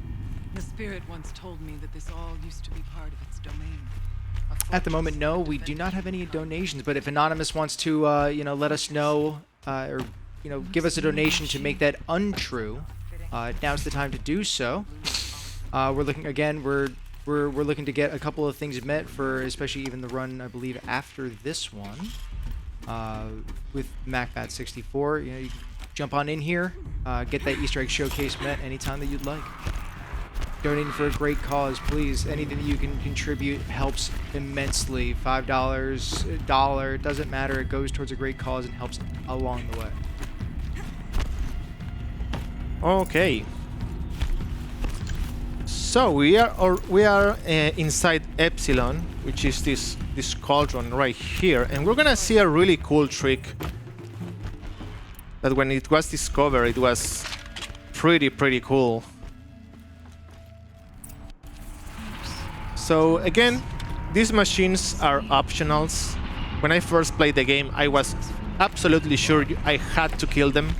The spirit once told me that this all used to be part of its domain. At the moment, no, we do not have any donations. But if Anonymous wants to, let us know, or give us a donation to make that untrue, now's the time to do so. We're looking again. We're looking to get a couple of things met for, especially even the run, I believe, after this one. With MacBat64, you can jump on in here, get that Easter egg showcase met anytime that you'd like. Donating for a great cause, please. Anything that you can contribute helps immensely. $5, $1, it doesn't matter. It goes towards a great cause and helps along the way. Okay. So we are inside Epsilon, which is this this cauldron right here, and we're gonna see a really cool trick that when it was discovered, it was pretty cool. So again, these machines are optionals. When I first played the game, I was absolutely sure I had to kill them,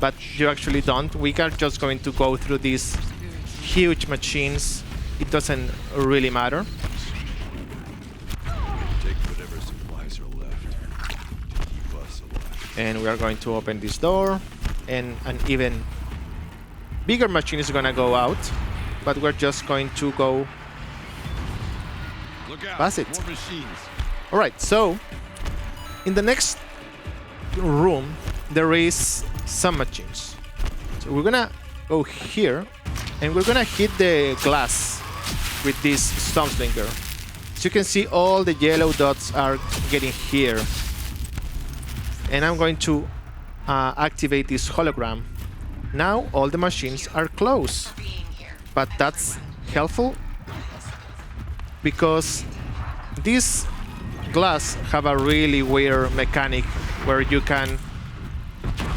but you actually don't. We are just going to go through these huge machines. It doesn't really matter. Take whatever supplies are left to keep us alive. And we are going to open this door, and an even bigger machine is gonna go out, but we're just going to go Look out, past it. more machines. All right, so in the next room there is some machines. So we're gonna go here, and we're gonna hit the glass with this Stormslinger. So you can see all the yellow dots are getting here. And I'm going to activate this hologram. Now all the machines are closed. But that's helpful because these glass have a really weird mechanic where you can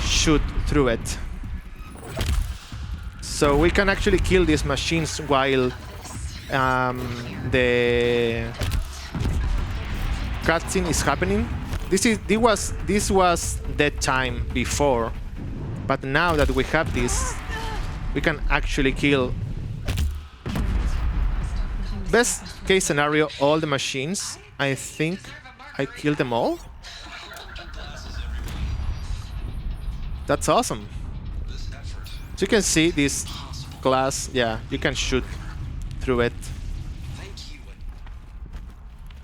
shoot through it. So we can actually kill these machines while the cutscene is happening. This was dead time before, but now that we have this, we can actually kill. Best case scenario, all the machines. I think I killed them all. That's awesome. So you can see this glass. Yeah, you can shoot through it.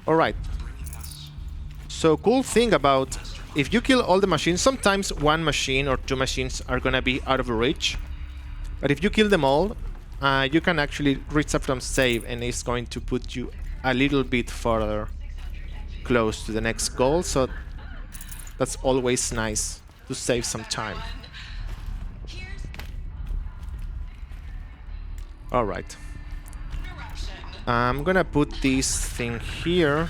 Alright. So cool thing about if you kill all the machines, sometimes one machine or two machines are gonna be out of reach. But if you kill them all, you can actually reach up from save, and it's going to put you a little bit further close to the next goal. So that's always nice to save some time. Alright. I'm gonna put this thing here.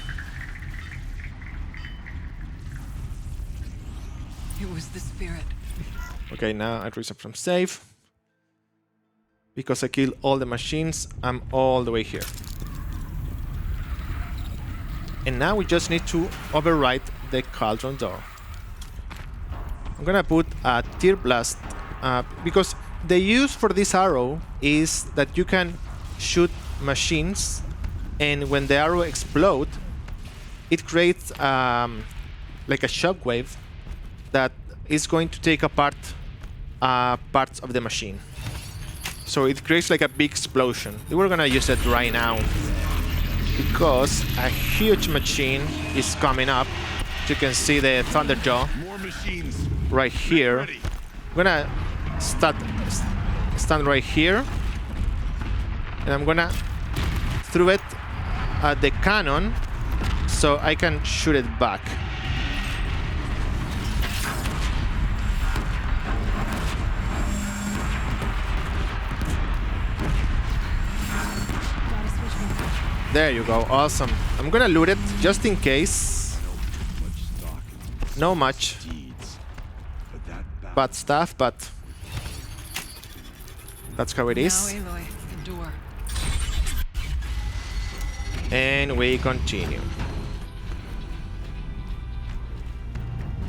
It was the spirit. Okay, now I reset from save. Because I killed all the machines, I'm all the way here. And now we just need to override the Cauldron door. I'm gonna put a Tear Blast because the use for this arrow is that you can shoot machines, and when the arrow explodes, it creates like a shockwave that is going to take apart parts of the machine. So it creates like a big explosion. We're gonna use it right now because a huge machine is coming up. You can see the Thunderjaw right here. I'm gonna stand right here, and I'm gonna throw it at the cannon so I can shoot it back. There you go, awesome. I'm gonna loot it just in case. No much bad stuff, but that's how it is. Now, Aloy, the door. And we continue.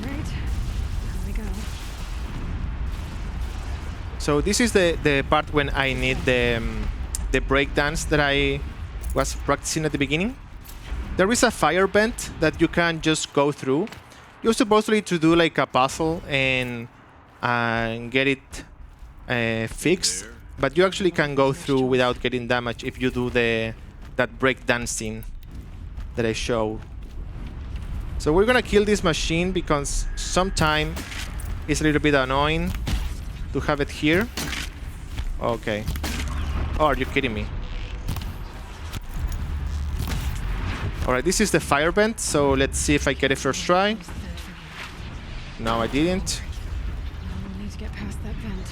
Alright, here we go. So this is the part when I need the breakdance that I was practicing at the beginning. There is a fire vent that you can just go through. You're supposedly to do like a puzzle and get it fixed, but you actually can go through without getting damaged if you do that breakdancing that I showed. So we're gonna kill this machine because sometimes it's a little bit annoying to have it here. Okay. Oh, are you kidding me? Alright, this is the fire vent, so let's see if I get it first try. No, I didn't. We'll need to get past that vent.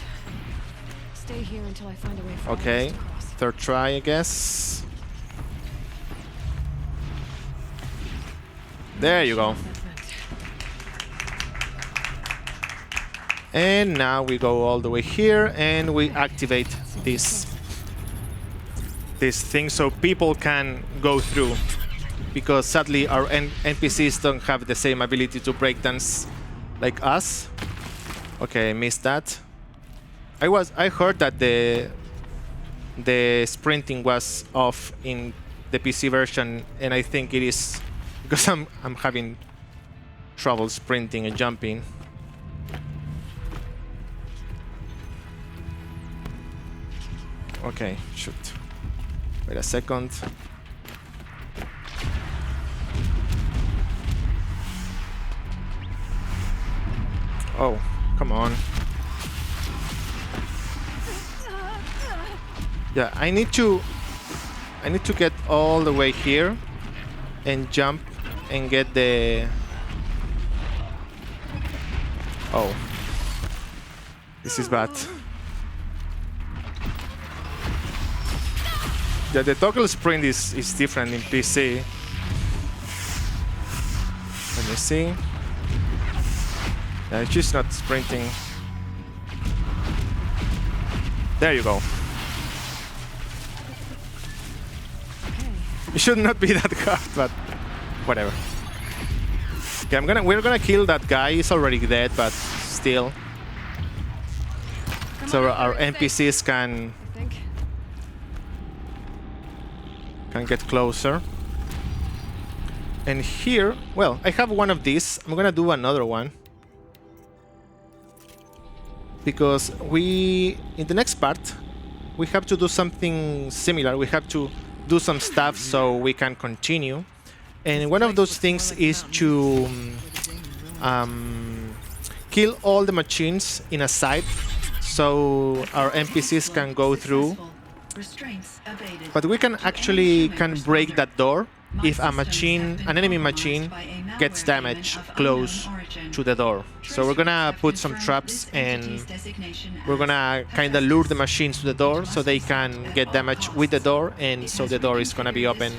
Stay here until I find a way for Okay, us to cross. third try, I guess. There you go. And now we go all the way here and we activate this thing so people can go through. Because sadly our NPCs don't have the same ability to breakdance like us. Okay, I missed that. I heard that the sprinting was off in the PC version, and I think it is because I'm having trouble sprinting and jumping. Okay, shoot. Wait a second. Oh, come on. Yeah, I need to get all the way here and jump and get the... Oh. This is bad. Yeah, the toggle sprint is different in PC. Let me see. Yeah, it's just not sprinting. There you go. It should not be that hard, but whatever. Okay, we're gonna kill that guy. He's already dead, but still. So our NPCs can get closer. And here, well, I have one of these. I'm gonna do another one. Because in the next part, we have to do something similar. We have to do some stuff so we can continue. And one of those things is to kill all the machines in a site so our NPCs can go through. But we can actually break that door if an enemy machine gets damaged close to the door. So we're gonna put some traps and we're gonna kind of lure the machines to the door so they can get damaged with the door, and so the door is gonna be open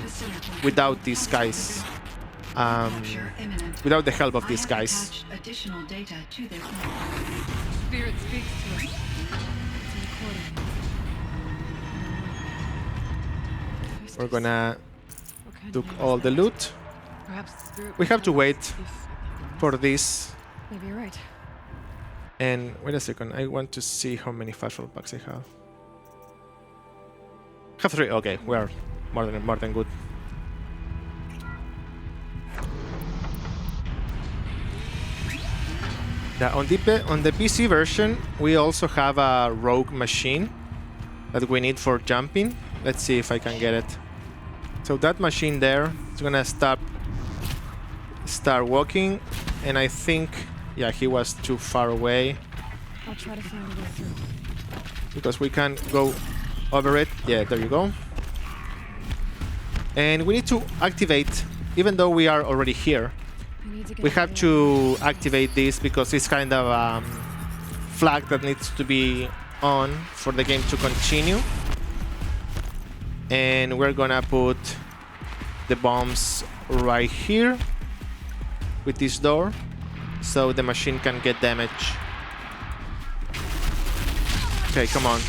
without these guys, without the help of these guys. We're gonna took all the loot. We have to wait for this. Maybe you're right. And wait a second, I want to see how many fast travel packs I have. Have 3. Okay, we are more than good. Yeah, on the PC version, we also have a rogue machine that we need for jumping. Let's see if I can get it. So that machine there is gonna start walking, and I think, yeah, he was too far away. I'll try to find a way through. Because we can go over it. Yeah, there you go. And we need to activate, even though we are already here, we have to activate this because it's kind of a flag that needs to be on for the game to continue. And we're gonna put the bombs right here with this door so the machine can get damage. Okay, come on.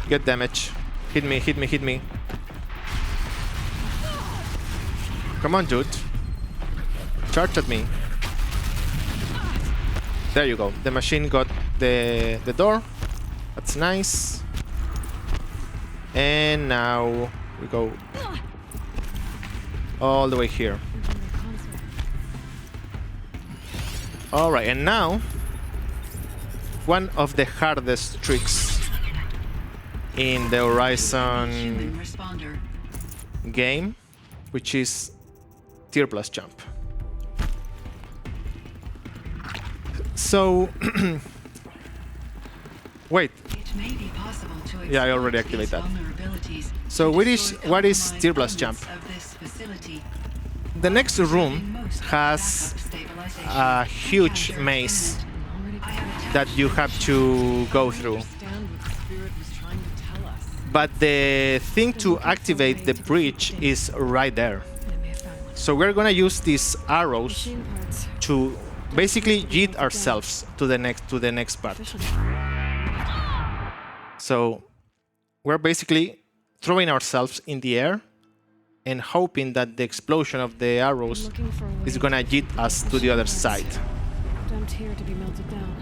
Get damage. Hit me, hit me, hit me. Come on, dude. Charge at me. There you go. The machine got the door. That's nice. And now we go all the way here. Alright, and now one of the hardest tricks in the Horizon game, which is tier plus jump. So wait. Yeah, I already activated that. So what is tier plus jump? The next room has a huge maze that you have to go through. But the thing to activate the bridge is right there. So we're gonna use these arrows Machine parts. to basically yeet ourselves to the next part. Efficient. So we're basically throwing ourselves in the air and hoping that the explosion of the arrows Looking for a way is gonna to yeet us to the other side. dumped here to be melted down.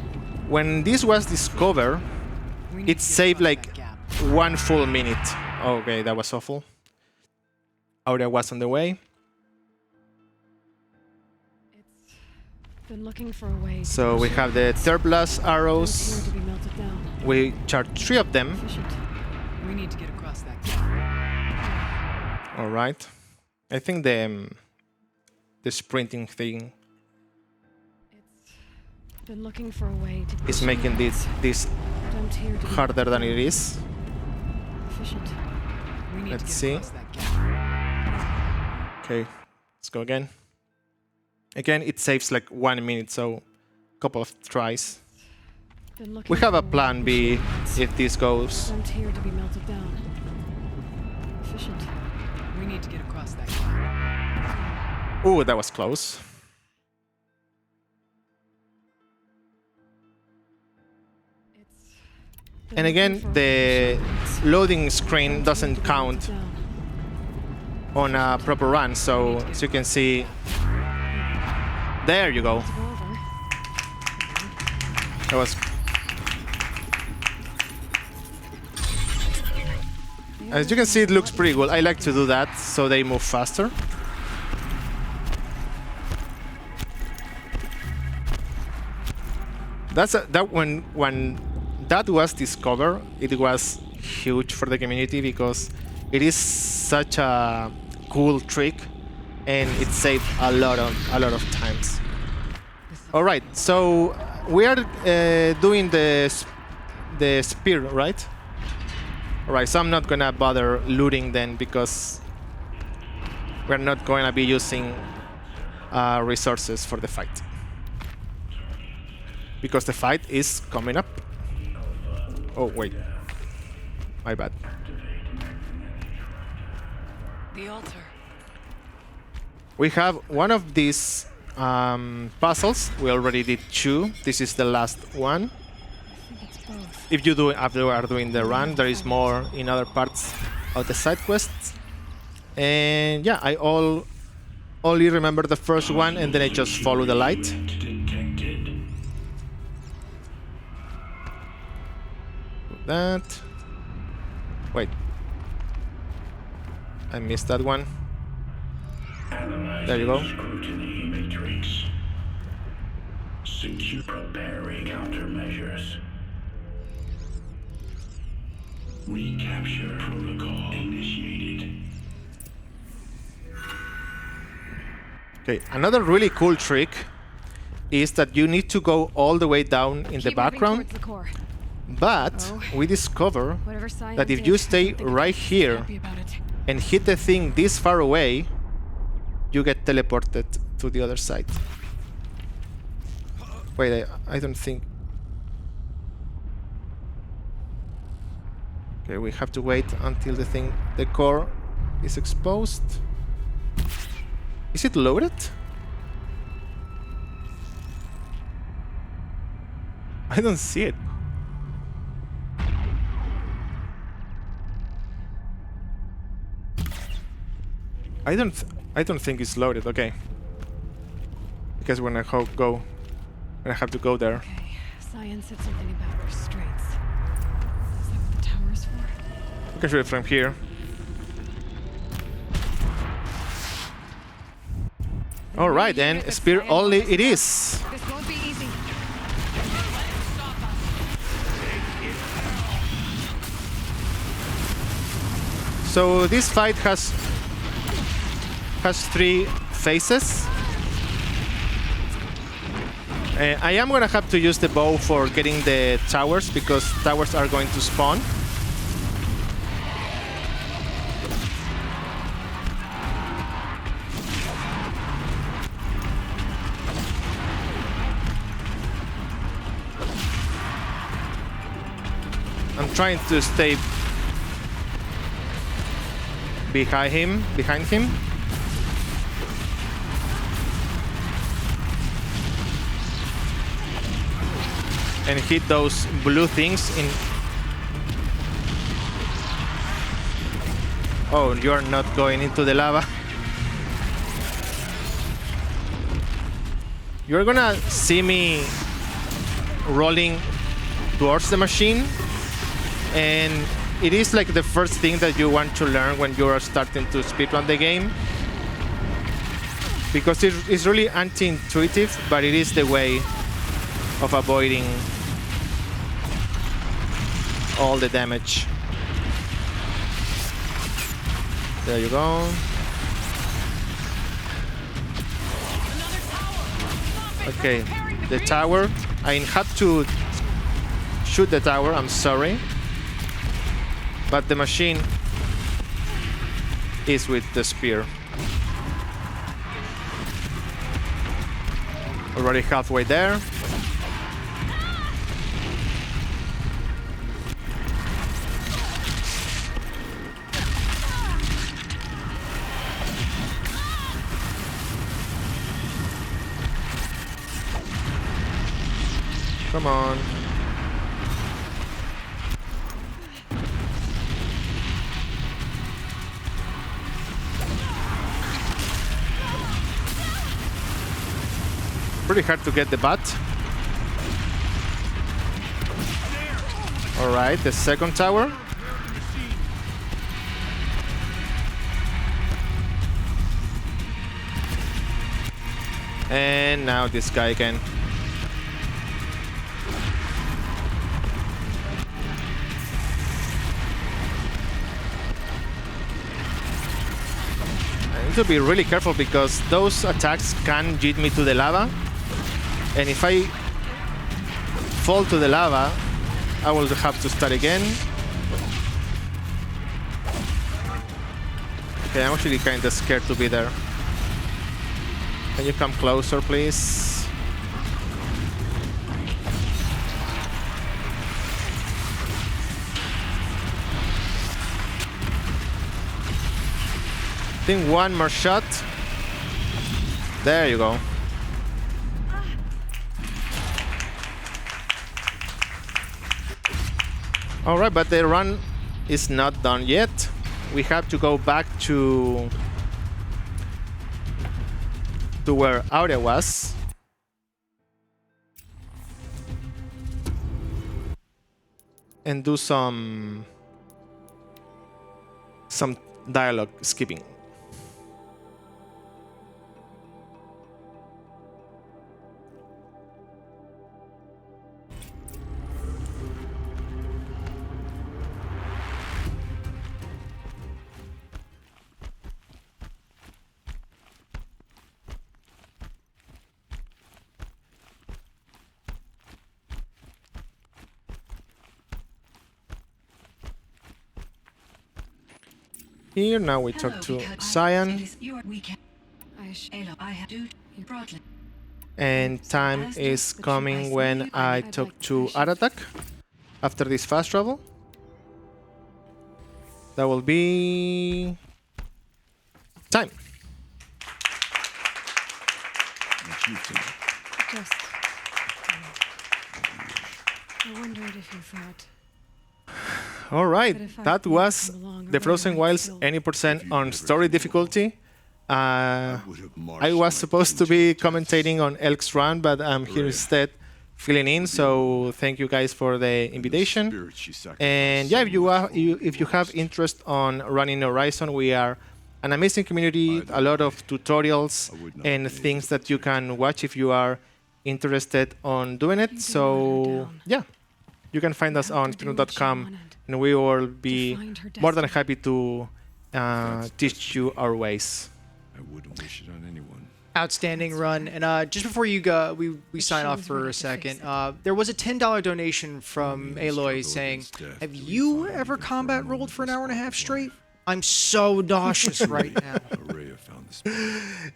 When this was discovered, it saved like 1 full minute. Okay, that was awful. Aurea was on the way. Been looking for a way. So we have the third blast Here arrows. to be melted down. We charged 3 of them. Efficient. We need to get across that gap. All right. I think the sprinting thing Been looking for a way to is making this dumped here to be harder than it is. efficient. We need Let's to get see. across that gap. Okay, let's go again. Again, it saves like 1 minute, so a couple of tries. Been looking We have for a way plan to B push if this goes. dumped here to be melted down. Efficient. We need to get across that gap. Ooh, that was close. Been And looking again, for a way the to push loading screen dumped doesn't here to be count melted down. on a proper run, so as you can see, there you go. Let's go over. That was. As you can see, it looks pretty good. I like to do that so they move faster. That when that was discovered, it was huge for the community because it is such a cool trick, and it saved a lot of times. All right, so we are doing the spear, right? All right, so I'm not gonna bother looting then because we're not going to be using resources for the fight. Because the fight is coming up. Oh, wait. My bad. The altar. We have one of these puzzles. We already did 2. This is the last one. If you do after you are doing the run, there is more in other parts of the side quests. And yeah, I only remember the first one, and then I just follow the light. That. Wait. I missed that one. There you go. Scrutiny matrix. Secure preparing countermeasures. Recapture protocol initiated. Okay, another really cool trick is that you need to go all the way down in the background. But we discover that if you stay right here and hit the thing this far away, you get teleported to the other side. Wait, I don't think... Okay, we have to wait until the core is exposed. Is it loaded? I don't see it. I don't think it's loaded. Okay. Because when I have to go there. Okay, Cyan said something about restraints. Is that what the tower is for? We can shoot it from here. All right, then spear only it is. This won't be easy. So this fight has 3 phases. I am gonna have to use the bow for getting the towers because towers are going to spawn. I'm trying to stay behind him. and hit those blue things in... Oh, you're not going into the lava. You're gonna see me rolling towards the machine, and it is like the first thing that you want to learn when you are starting to speedrun the game, because it's really anti-intuitive, but it is the way of avoiding all the damage. There you go. Okay, the tower. I had to shoot the tower, I'm sorry. But the machine is with the spear. Already halfway there. Come on. Pretty hard to get the butt. All right, the second tower. And now this guy again. I need to be really careful because those attacks can yeet me to the lava. And if I fall to the lava, I will have to start again. Okay, I'm actually kind of scared to be there. Can you come closer, please? I think one more shot. There you go. All right, but the run is not done yet. We have to go back to where Aurea was. And do some dialogue skipping. Here now we talk to Cyan, and time is coming when I talk to Aratak after this fast travel. That will be time. Just, I wondered if you thought. All right, that was the Frozen Wilds any % on story difficulty. I was supposed to be commentating on Elk's run, but I'm here instead filling in. So thank you guys for the invitation. And yeah, if you have interest on running Horizon, we are an amazing community, a lot of tutorials and things that you can watch if you are interested on doing it. So yeah, you can find us on speedrun.com. And we will be more than happy to teach you our ways. I wouldn't wish it on anyone. Outstanding run. And just before you go, we sign off for a second. There was a $10 donation from Aloy saying, "Have you ever combat rolled for an hour and a half straight? I'm so nauseous right now."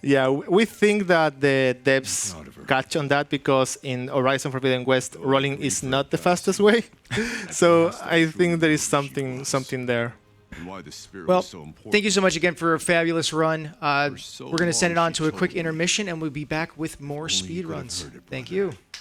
Yeah, we think that the devs catch on that because in Horizon Forbidden West, rolling is not the fastest way. So I think there is something there. Well, thank you so much again for a fabulous run. We're going to send it on to a quick intermission, and we'll be back with more speedruns. Thank you.